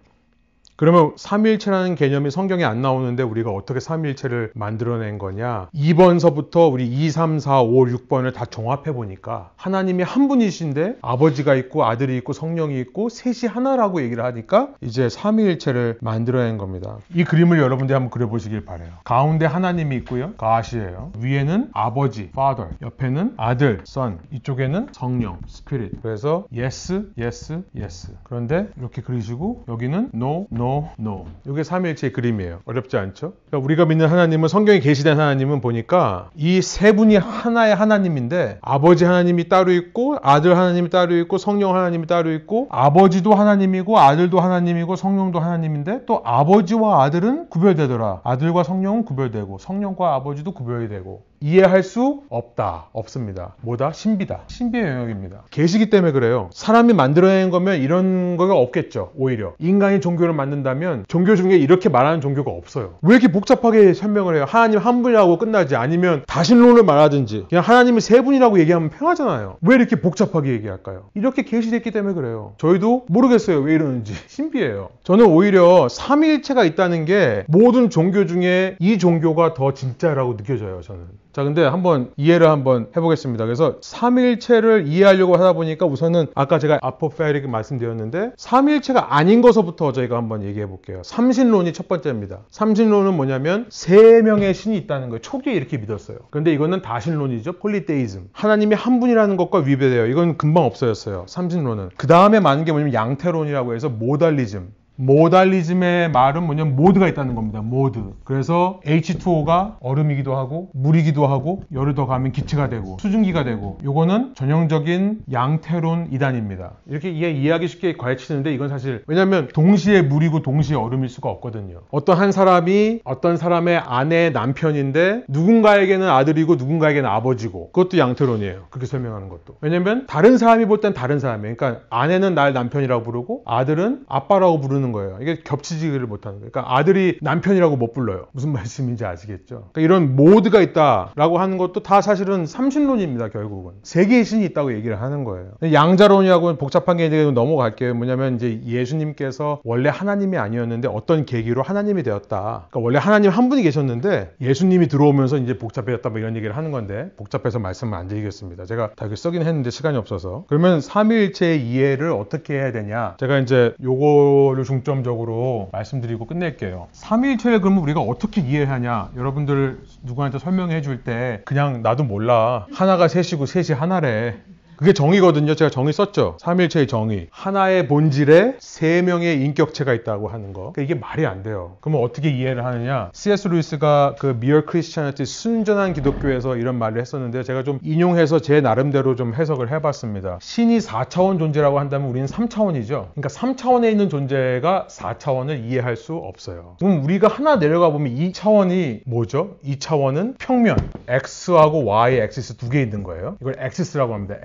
그러면 삼위일체라는 개념이 성경에 안 나오는데 우리가 어떻게 삼위일체를 만들어낸 거냐? 2번서부터 우리 2, 3, 4, 5, 6번을 다 종합해 보니까 하나님이 한 분이신데 아버지가 있고 아들이 있고 성령이 있고 셋이 하나라고 얘기를 하니까 이제 삼위일체를 만들어낸 겁니다. 이 그림을 여러분들이 한번 그려보시길 바라요. 가운데 하나님이 있고요. God이에요. 위에는 아버지, Father. 옆에는 아들, Son. 이쪽에는 성령, Spirit. 그래서 yes, yes, yes. 그런데 이렇게 그리시고 여기는 no, no. 이게 삼위일체의 그림이에요. 어렵지 않죠? 그러니까 우리가 믿는 하나님은 성경에 계시된 하나님은 보니까 이 세 분이 하나의 하나님인데 아버지 하나님이 따로 있고 아들 하나님이 따로 있고 성령 하나님이 따로 있고 아버지도 하나님이고 아들도 하나님이고 성령도 하나님인데 또 아버지와 아들은 구별되더라. 아들과 성령은 구별되고 성령과 아버지도 구별이 되고 이해할 수 없다. 없습니다. 뭐다? 신비다. 신비의 영역입니다. 계시기 때문에 그래요. 사람이 만들어낸 거면 이런 거가 없겠죠. 오히려. 인간이 종교를 만든다면 종교 중에 이렇게 말하는 종교가 없어요. 왜 이렇게 복잡하게 설명을 해요? 하나님 한 분이라고 끝나지 아니면 다신론을 말하든지 그냥 하나님이 세 분이라고 얘기하면 편하잖아요. 왜 이렇게 복잡하게 얘기할까요? 이렇게 계시됐기 때문에 그래요. 저희도 모르겠어요. 왜 이러는지. 신비해요. 저는 오히려 삼위일체가 있다는 게 모든 종교 중에 이 종교가 더 진짜라고 느껴져요. 저는. 자, 근데 한번 이해를 한번 해보겠습니다. 그래서 삼위일체를 이해하려고 하다 보니까 우선은 아까 제가 아포페릭 말씀드렸는데 삼위일체가 아닌 것부터 저희가 한번 얘기해 볼게요. 삼신론이 첫 번째입니다. 삼신론은 뭐냐면 세 명의 신이 있다는 거예요. 초기에 이렇게 믿었어요. 그런데 이거는 다신론이죠. 폴리테이즘. 하나님이 한 분이라는 것과 위배돼요. 이건 금방 없어졌어요. 삼신론은. 그 다음에 많은 게 뭐냐면 양태론이라고 해서 모달리즘. 모달리즘의 말은 뭐냐면 모드가 있다는 겁니다. 모드. 그래서 H2O가 얼음이기도 하고 물이기도 하고 열을 더 가면 기체가 되고 수증기가 되고 요거는 전형적인 양태론 이단입니다. 이렇게 이해하기 쉽게 가르치는데 이건 사실 왜냐하면 동시에 물이고 동시에 얼음일 수가 없거든요. 어떤 한 사람이 어떤 사람의 아내의 남편인데 누군가에게는 아들이고 누군가에게는 아버지고 그것도 양태론이에요. 그렇게 설명하는 것도. 왜냐하면 다른 사람이 볼 땐 다른 사람이에요. 그러니까 아내는 날 남편이라고 부르고 아들은 아빠라고 부르는 부르는 거예요. 이게 겹치지를 못하는 거예요. 그러니까 아들이 남편이라고 못 불러요. 무슨 말씀인지 아시겠죠? 그러니까 이런 모드가 있다라고 하는 것도 다 사실은 삼신론입니다. 결국은 세 개의 신이 있다고 얘기를 하는 거예요. 양자론이라고 복잡한 게 있는데 넘어갈게요. 뭐냐면 이제 예수님께서 원래 하나님이 아니었는데 어떤 계기로 하나님이 되었다. 그러니까 원래 하나님 한 분이 계셨는데 예수님이 들어오면서 이제 복잡해졌다 뭐 이런 얘기를 하는 건데 복잡해서 말씀을 안 드리겠습니다. 제가 다 이렇게 쓰긴 했는데 시간이 없어서. 그러면 삼위일체의 이해를 어떻게 해야 되냐? 제가 이제 요거를 중점적으로 말씀드리고 끝낼게요. 삼위일체를 그러면 우리가 어떻게 이해하냐? 여러분들 누구한테 설명해 줄 때 그냥 나도 몰라. 하나가 셋이고 셋이 하나래. 그게 정의거든요. 제가 정의 썼죠. 삼일체의 정의. 하나의 본질에 세 명의 인격체가 있다고 하는 거. 그러니까 이게 말이 안 돼요. 그러면 어떻게 이해를 하느냐? C.S. 루이스가 그 Mere Christianity, 순전한 기독교에서 이런 말을 했었는데 제가 좀 인용해서 제 나름대로 좀 해석을 해봤습니다. 신이 4차원 존재라고 한다면 우리는 3차원이죠. 그러니까 3차원에 있는 존재가 4차원을 이해할 수 없어요. 그럼 우리가 하나 내려가 보면 2차원이 뭐죠? 2차원은 평면. X하고 Y 엑시스 두 개 있는 거예요. 이걸 엑시스라고 합니다.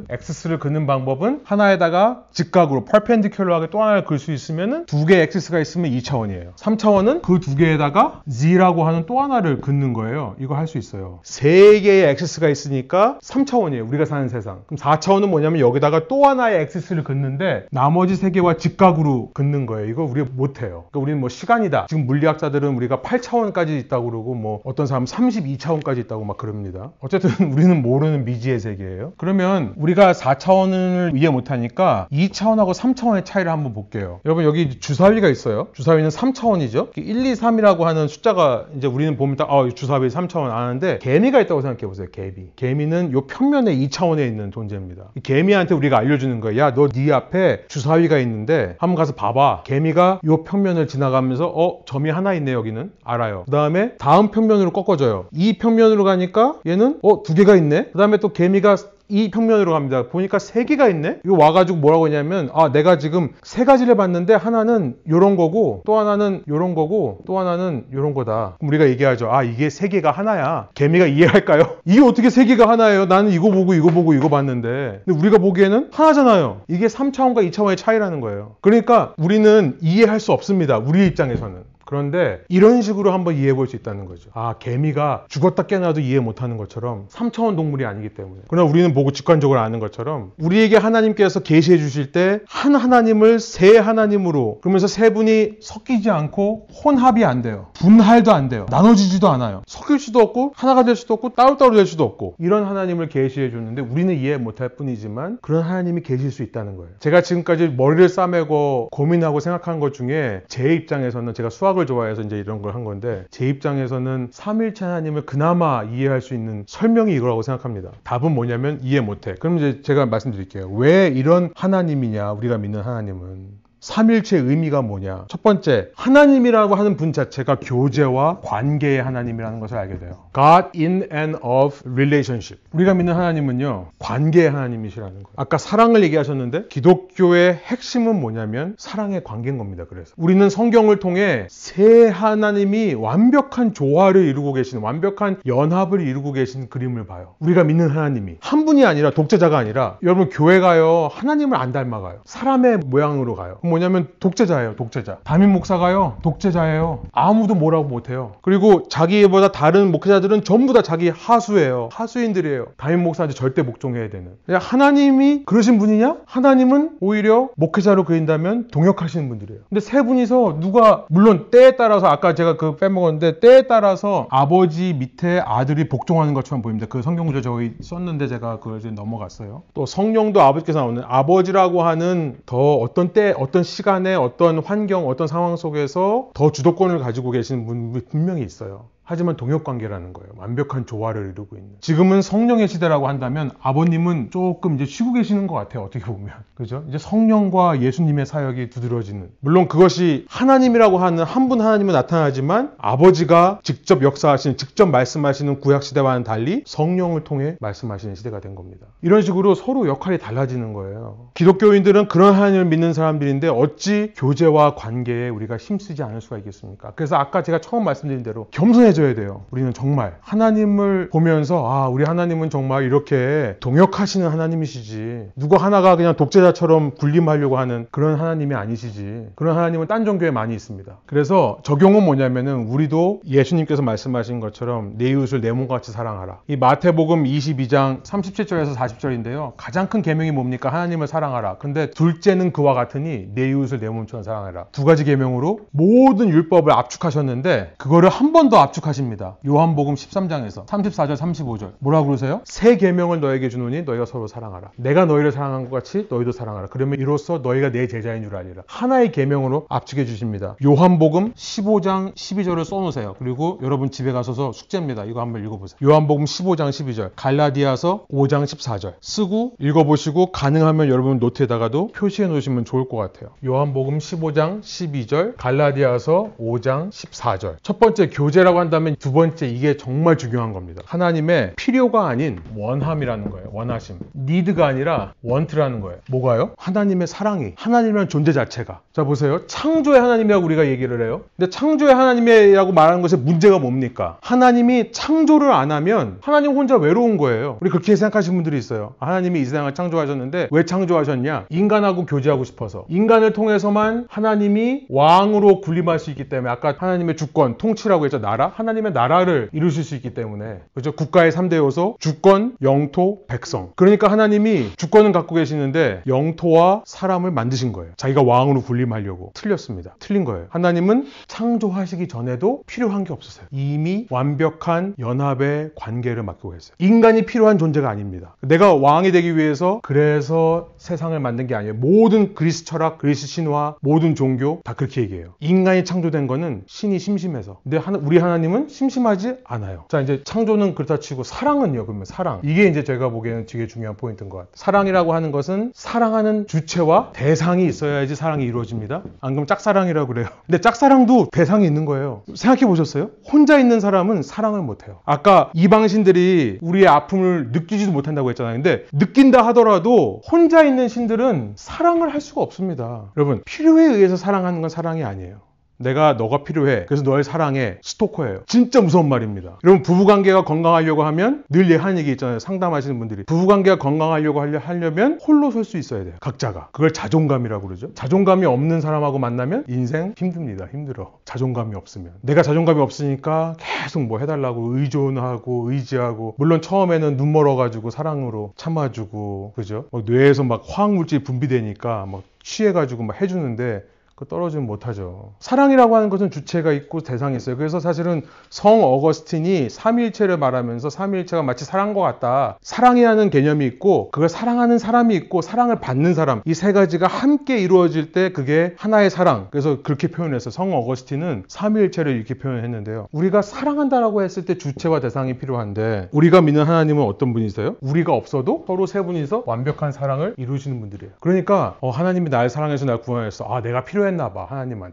엑시스를 긋는 방법은 하나에다가 직각으로 perpendicular하게 또 하나를 그을 수 있으면 두 개의 엑시스가 있으면 2차원이에요. 3차원은 그 두 개에다가 Z라고 하는 또 하나를 긋는 거예요. 이거 할 수 있어요. 세 개의 엑시스가 있으니까 3차원이에요. 우리가 사는 세상. 그럼 4차원은 뭐냐면 여기다가 또 하나의 엑시스를 긋는데 나머지 세 개와 직각으로 긋는 거예요. 이거 우리가 못해요. 그러니까 우리는 뭐 시간이다. 지금 물리학자들은 우리가 8차원까지 있다고 그러고 뭐 어떤 사람은 32차원까지 있다고 막 그럽니다. 어쨌든 우리는 모르는 미지의 세계예요. 그러면 우리가 4차원을 이해 못하니까 2차원하고 3차원의 차이를 한번 볼게요. 여러분 여기 주사위가 있어요. 주사위는 3차원이죠. 1, 2, 3이라고 하는 숫자가 이제 우리는 보면 딱 주사위 3차원 아는데 개미가 있다고 생각해 보세요. 개미는 요 평면에 2차원에 있는 존재입니다. 개미한테 우리가 알려주는 거예요. 야, 너 네 앞에 주사위가 있는데 한번 가서 봐봐. 개미가 요 평면을 지나가면서 점이 하나 있네 여기는. 알아요. 그 다음에 다음 평면으로 꺾어져요. 이 평면으로 가니까 얘는 두 개가 있네. 그 다음에 또 개미가 이 평면으로 갑니다. 보니까 세 개가 있네? 이거 와가지고 뭐라고 하냐면 내가 지금 세 가지를 봤는데 하나는 요런 거고 또 하나는 요런 거고 또 하나는 요런 거다. 그럼 우리가 얘기하죠. 이게 세 개가 하나야. 개미가 이해할까요? 이게 어떻게 세 개가 하나예요? 나는 이거 보고 이거 봤는데. 근데 우리가 보기에는 하나잖아요. 이게 3차원과 2차원의 차이라는 거예요. 그러니까 우리는 이해할 수 없습니다. 우리 입장에서는. 그런데 이런 식으로 한번 이해해 볼 수 있다는 거죠. 개미가 죽었다 깨어나도 이해 못하는 것처럼 3차원 동물이 아니기 때문에. 그러나 우리는 보고 직관적으로 아는 것처럼 우리에게 하나님께서 계시해 주실 때 한 하나님을 세 하나님으로 그러면서 세 분이 섞이지 않고 혼합이 안 돼요. 분할도 안 돼요. 나눠지지도 않아요. 섞일 수도 없고 하나가 될 수도 없고 따로따로 될 수도 없고 이런 하나님을 계시해 줬는데 우리는 이해 못할 뿐이지만 그런 하나님이 계실 수 있다는 거예요. 제가 지금까지 머리를 싸매고 고민하고 생각한 것 중에 제 입장에서는 제가 수학을 좋아해서 이제 이런 걸 한 건데 제 입장에서는 삼위일체 하나님을 그나마 이해할 수 있는 설명이 이거라고 생각합니다. 답은 뭐냐면 이해 못해. 그럼 이제 제가 말씀드릴게요. 왜 이런 하나님이냐 우리가 믿는 하나님은. 삼일체의 의미가 뭐냐? 첫 번째, 하나님이라고 하는 분 자체가 교제와 관계의 하나님이라는 것을 알게 돼요. God in and of relationship. 우리가 믿는 하나님은요, 관계의 하나님이시라는 거예요. 아까 사랑을 얘기하셨는데 기독교의 핵심은 뭐냐면 사랑의 관계인 겁니다. 그래서 우리는 성경을 통해 세 하나님이 완벽한 조화를 이루고 계신, 완벽한 연합을 이루고 계신 그림을 봐요. 우리가 믿는 하나님이 한 분이 아니라 독재자가 아니라 여러분 교회 가요. 하나님을 안 닮아가요. 사람의 모양으로 가요. 뭐냐면 독재자예요. 독재자. 담임 목사가요. 독재자예요. 아무도 뭐라고 못해요. 그리고 자기보다 다른 목회자들은 전부 다 자기 하수예요. 하수인들이에요. 담임 목사한테 절대 복종해야 되는. 하나님이 그러신 분이냐? 하나님은 오히려 목회자로 그린다면 동역하시는 분들이에요. 근데 세 분이서 누가 물론 때에 따라서 아까 제가 빼먹었는데 때에 따라서 아버지 밑에 아들이 복종하는 것처럼 보입니다. 그 성경 구절 저기 썼는데 제가 그걸 이제 넘어갔어요. 또 성령도 아버지께서 나오는 아버지라고 하는 더 어떤 때 어떤 시간에 어떤 환경 어떤 상황 속에서 더 주도권을 가지고 계시는 분이 분명히 있어요. 하지만 동역관계라는 거예요. 완벽한 조화를 이루고 있는. 지금은 성령의 시대라고 한다면 아버님은 조금 이제 쉬고 계시는 것 같아요. 어떻게 보면. 그죠? 이제 성령과 예수님의 사역이 두드러지는. 물론 그것이 하나님이라고 하는 한 분 하나님은 나타나지만 아버지가 직접 역사하시는, 직접 말씀하시는 구약 시대와는 달리 성령을 통해 말씀하시는 시대가 된 겁니다. 이런 식으로 서로 역할이 달라지는 거예요. 기독교인들은 그런 하나님을 믿는 사람들인데 어찌 교제와 관계에 우리가 힘쓰지 않을 수가 있겠습니까? 그래서 아까 제가 처음 말씀드린 대로 겸손해져야 든든해져야 돼요. 우리는 정말 하나님을 보면서 아, 우리 하나님은 정말 이렇게 동역하시는 하나님이시지. 누구 하나가 그냥 독재자처럼 군림하려고 하는 그런 하나님이 아니시지. 그런 하나님은 딴 종교에 많이 있습니다. 그래서 적용은 뭐냐면은 우리도 예수님께서 말씀하신 것처럼 내 이웃을 내 몸같이 사랑하라. 이 마태복음 22장 37절에서 40절인데요. 가장 큰 계명이 뭡니까? 하나님을 사랑하라. 근데 둘째는 그와 같으니 내 이웃을 내 몸처럼 사랑하라. 두 가지 계명으로 모든 율법을 압축하셨는데 그거를 한 번 더 압축하십니다. 요한복음 13장에서 34절 35절 뭐라고 그러세요? 새 계명을 너에게 주노니 너희가 서로 사랑하라. 내가 너희를 사랑한 것 같이 너희도 사랑하라. 그러면 이로써 너희가 내 제자인 줄 알리라. 하나의 계명으로 압축해 주십니다. 요한복음 15장 12절을 써놓으세요. 그리고 여러분 집에 가셔서 숙제입니다. 이거 한번 읽어보세요. 요한복음 15장 12절, 갈라디아서 5장 14절 쓰고 읽어보시고 가능하면 여러분 노트에다가도 표시해 놓으시면 좋을 것 같아요. 요한복음 15장 12절, 갈라디아서 5장 14절. 첫 번째 교제라고 한다면 두 번째 이게 정말 중요한 겁니다. 하나님의 필요가 아닌 원함이라는 거예요. 원하심. 니드가 아니라 원트라는 거예요. 뭐가요? 하나님의 사랑이. 하나님이라는 존재 자체가. 자 보세요. 창조의 하나님이라고 우리가 얘기를 해요. 근데 창조의 하나님이라고 말하는 것의 문제가 뭡니까? 하나님이 창조를 안 하면 하나님 혼자 외로운 거예요. 우리 그렇게 생각하시는 분들이 있어요. 하나님이 이 세상을 창조하셨는데 왜 창조하셨냐? 인간하고 교제하고 싶어서. 인간을 통해서만 하나님이 왕으로 군림할 수 있기 때문에 아까 하나님의 주권, 통치라고 했죠. 나라? 하나님의 나라를 이루실 수 있기 때문에. 그렇죠? 국가의 3대 요소, 주권, 영토, 백성. 그러니까 하나님이 주권은 갖고 계시는데 영토와 사람을 만드신 거예요. 자기가 왕으로 군림하려고. 틀렸습니다. 틀린 거예요. 하나님은 창조하시기 전에도 필요한 게 없었어요. 이미 완벽한 연합의 관계를 맡기고 계세요. 인간이 필요한 존재가 아닙니다. 내가 왕이 되기 위해서 그래서 세상을 만든 게 아니에요. 모든 그리스 철학, 그리스 신화, 모든 종교 다 그렇게 얘기해요. 인간이 창조된 거는 신이 심심해서. 근데 우리 하나님은 심심하지 않아요. 자, 이제 창조는 그렇다 치고 사랑은요. 그러면 사랑. 이게 이제 제가 보기에는 되게 중요한 포인트인 것 같아요. 사랑이라고 하는 것은 사랑하는 주체와 대상이 있어야지 사랑이 이루어집니다. 안 그러면 짝사랑이라고 그래요. 근데 짝사랑도 대상이 있는 거예요. 생각해 보셨어요? 혼자 있는 사람은 사랑을 못해요. 아까 이방신들이 우리의 아픔을 느끼지도 못한다고 했잖아요. 근데 느낀다 하더라도 혼자 있는 신들은 사랑을 할 수가 없습니다. 여러분, 필요에 의해서 사랑하는 건 사랑이 아니에요. 너가 필요해. 그래서 너를 사랑해. 스토커예요. 진짜 무서운 말입니다. 여러분, 부부관계가 건강하려고 하면 늘 하는 얘기 있잖아요. 상담하시는 분들이. 부부관계가 건강하려고 하려면 홀로 설 수 있어야 돼요. 각자가. 그걸 자존감이라고 그러죠. 자존감이 없는 사람하고 만나면 인생 힘듭니다. 힘들어. 자존감이 없으면. 내가 자존감이 없으니까 계속 뭐 해달라고 의존하고 의지하고, 물론 처음에는 눈 멀어가지고 사랑으로 참아주고, 그죠? 뇌에서 막 화학물질이 분비되니까 막 취해가지고 막 해주는데 그 떨어지면 못하죠. 사랑이라고 하는 것은 주체가 있고 대상이 있어요. 그래서 사실은 성 어거스틴이 삼위일체를 말하면서 삼위일체가 마치 사랑과 같다. 사랑이라는 개념이 있고 그걸 사랑하는 사람이 있고 사랑을 받는 사람, 이 세 가지가 함께 이루어질 때 그게 하나의 사랑. 그래서 그렇게 표현했어요. 성 어거스틴은 삼위일체를 이렇게 표현했는데요. 우리가 사랑한다라고 했을 때 주체와 대상이 필요한데 우리가 믿는 하나님은 어떤 분이세요? 우리가 없어도 서로 세 분이서 완벽한 사랑을 이루시는 분들이에요. 그러니까 하나님이 날 사랑해서 날 구원했어. 아, 내가 필요했나봐.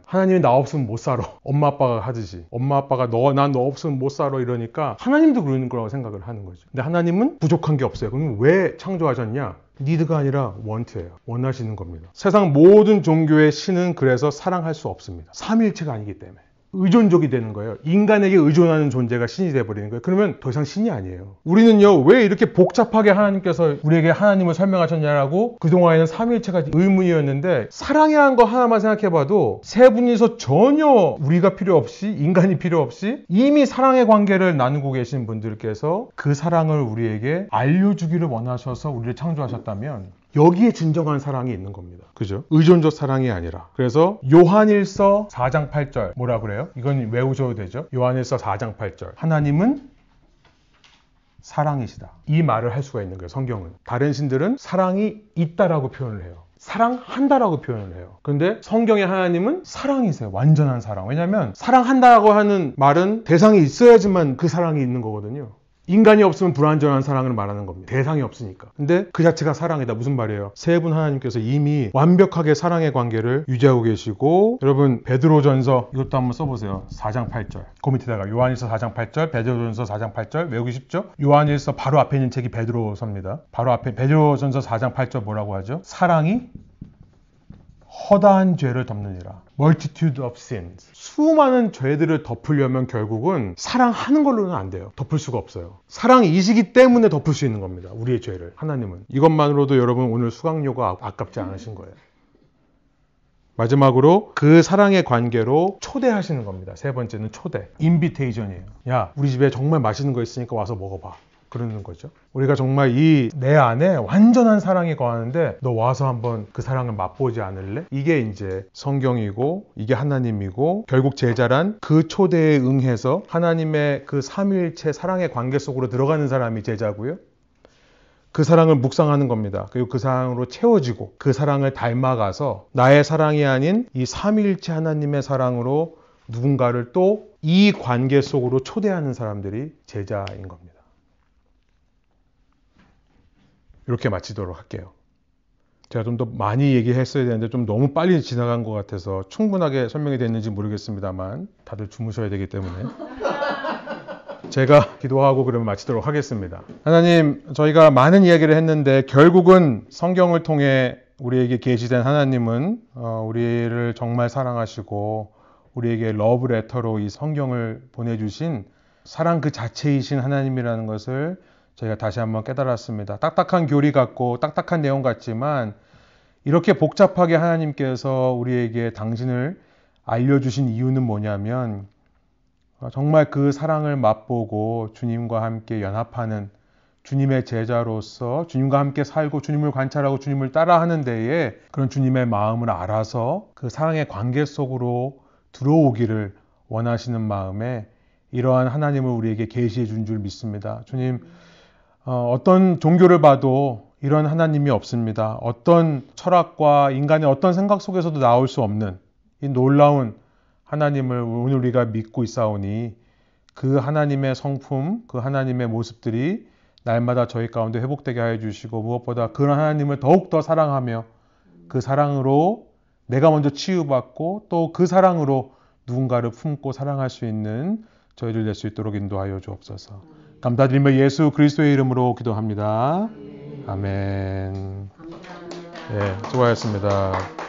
하나님이 나 없으면 못 살아. 엄마 아빠가 하듯이. 엄마 아빠가 난 너 없으면 못 살아 이러니까 하나님도 그러는 거라고 생각을 하는 거죠. 근데 하나님은 부족한 게 없어요. 그럼 왜 창조하셨냐? 니드가 아니라 원트예요. 원하시는 겁니다. 세상 모든 종교의 신은 그래서 사랑할 수 없습니다. 삼위일체가 아니기 때문에. 의존적이 되는 거예요. 인간에게 의존하는 존재가 신이 돼버리는 거예요. 그러면 더 이상 신이 아니에요. 우리는요, 왜 이렇게 복잡하게 하나님께서 우리에게 하나님을 설명하셨냐라고 그동안에는 삼위일체가 의문이었는데, 사랑이라는 거 하나만 생각해봐도 세 분이서 전혀 우리가 필요 없이, 인간이 필요 없이 이미 사랑의 관계를 나누고 계신 분들께서 그 사랑을 우리에게 알려주기를 원하셔서 우리를 창조하셨다면 여기에 진정한 사랑이 있는 겁니다. 그죠? 의존적 사랑이 아니라. 그래서 요한일서 4장 8절 뭐라 그래요? 이건 외우셔도 되죠? 요한일서 4장 8절. 하나님은 사랑이시다. 이 말을 할 수가 있는 거예요. 성경은. 다른 신들은 사랑이 있다라고 표현을 해요. 사랑한다라고 표현을 해요. 그런데 성경의 하나님은 사랑이세요. 완전한 사랑. 왜냐하면 사랑한다라고 하는 말은 대상이 있어야지만 그 사랑이 있는 거거든요. 인간이 없으면 불완전한 사랑을 말하는 겁니다. 대상이 없으니까. 근데 그 자체가 사랑이다. 무슨 말이에요? 세 분 하나님께서 이미 완벽하게 사랑의 관계를 유지하고 계시고, 여러분 베드로전서 이것도 한번 써보세요. 4장 8절. 그 밑에다가 요한일서 4장 8절, 베드로전서 4장 8절 외우기 쉽죠? 요한일서 바로 앞에 있는 책이 베드로서입니다. 바로 앞에 베드로전서 4장 8절 뭐라고 하죠? 사랑이 허다한 죄를 덮느니라. Multitude of sins. 수많은 죄들을 덮으려면 결국은 사랑하는 걸로는 안 돼요. 덮을 수가 없어요. 사랑이시기 때문에 덮을 수 있는 겁니다. 우리의 죄를. 하나님은. 이것만으로도 여러분 오늘 수강료가 아깝지 않으신 거예요. 마지막으로 그 사랑의 관계로 초대하시는 겁니다. 세 번째는 초대. 인비테이션이에요. 야, 우리 집에 정말 맛있는 거 있으니까 와서 먹어봐. 그러는 거죠. 우리가 정말 이 내 안에 완전한 사랑이 거하는데 너 와서 한번 그 사랑을 맛보지 않을래? 이게 이제 성경이고 이게 하나님이고 결국 제자란 그 초대에 응해서 하나님의 그 삼위일체 사랑의 관계 속으로 들어가는 사람이 제자고요. 그 사랑을 묵상하는 겁니다. 그리고 그 사랑으로 채워지고 그 사랑을 닮아가서 나의 사랑이 아닌 이 삼위일체 하나님의 사랑으로 누군가를 또 이 관계 속으로 초대하는 사람들이 제자인 겁니다. 이렇게 마치도록 할게요. 제가 좀 더 많이 얘기했어야 되는데 좀 너무 빨리 지나간 것 같아서 충분하게 설명이 됐는지 모르겠습니다만 다들 주무셔야 되기 때문에 제가 기도하고 그러면 마치도록 하겠습니다. 하나님, 저희가 많은 이야기를 했는데 결국은 성경을 통해 우리에게 계시된 하나님은 우리를 정말 사랑하시고 우리에게 러브레터로 이 성경을 보내주신 사랑 그 자체이신 하나님이라는 것을 저희가 다시 한번 깨달았습니다. 딱딱한 교리 같고 딱딱한 내용 같지만 이렇게 복잡하게 하나님께서 우리에게 당신을 알려주신 이유는 뭐냐면 정말 그 사랑을 맛보고 주님과 함께 연합하는 주님의 제자로서 주님과 함께 살고 주님을 관찰하고 주님을 따라하는 데에 그런 주님의 마음을 알아서 그 사랑의 관계 속으로 들어오기를 원하시는 마음에 이러한 하나님을 우리에게 계시해 준 줄 믿습니다. 주님, 어떤 종교를 봐도 이런 하나님이 없습니다. 어떤 철학과 인간의 어떤 생각 속에서도 나올 수 없는 이 놀라운 하나님을 오늘 우리가 믿고 있사오니 그 하나님의 성품, 그 하나님의 모습들이 날마다 저희 가운데 회복되게 하여 주시고 무엇보다 그런 하나님을 더욱더 사랑하며 그 사랑으로 내가 먼저 치유받고 또 그 사랑으로 누군가를 품고 사랑할 수 있는 저희들 될 수 있도록 인도하여 주옵소서. 감사드리며 예수 그리스도의 이름으로 기도합니다. 아멘. 네, 수고하셨습니다.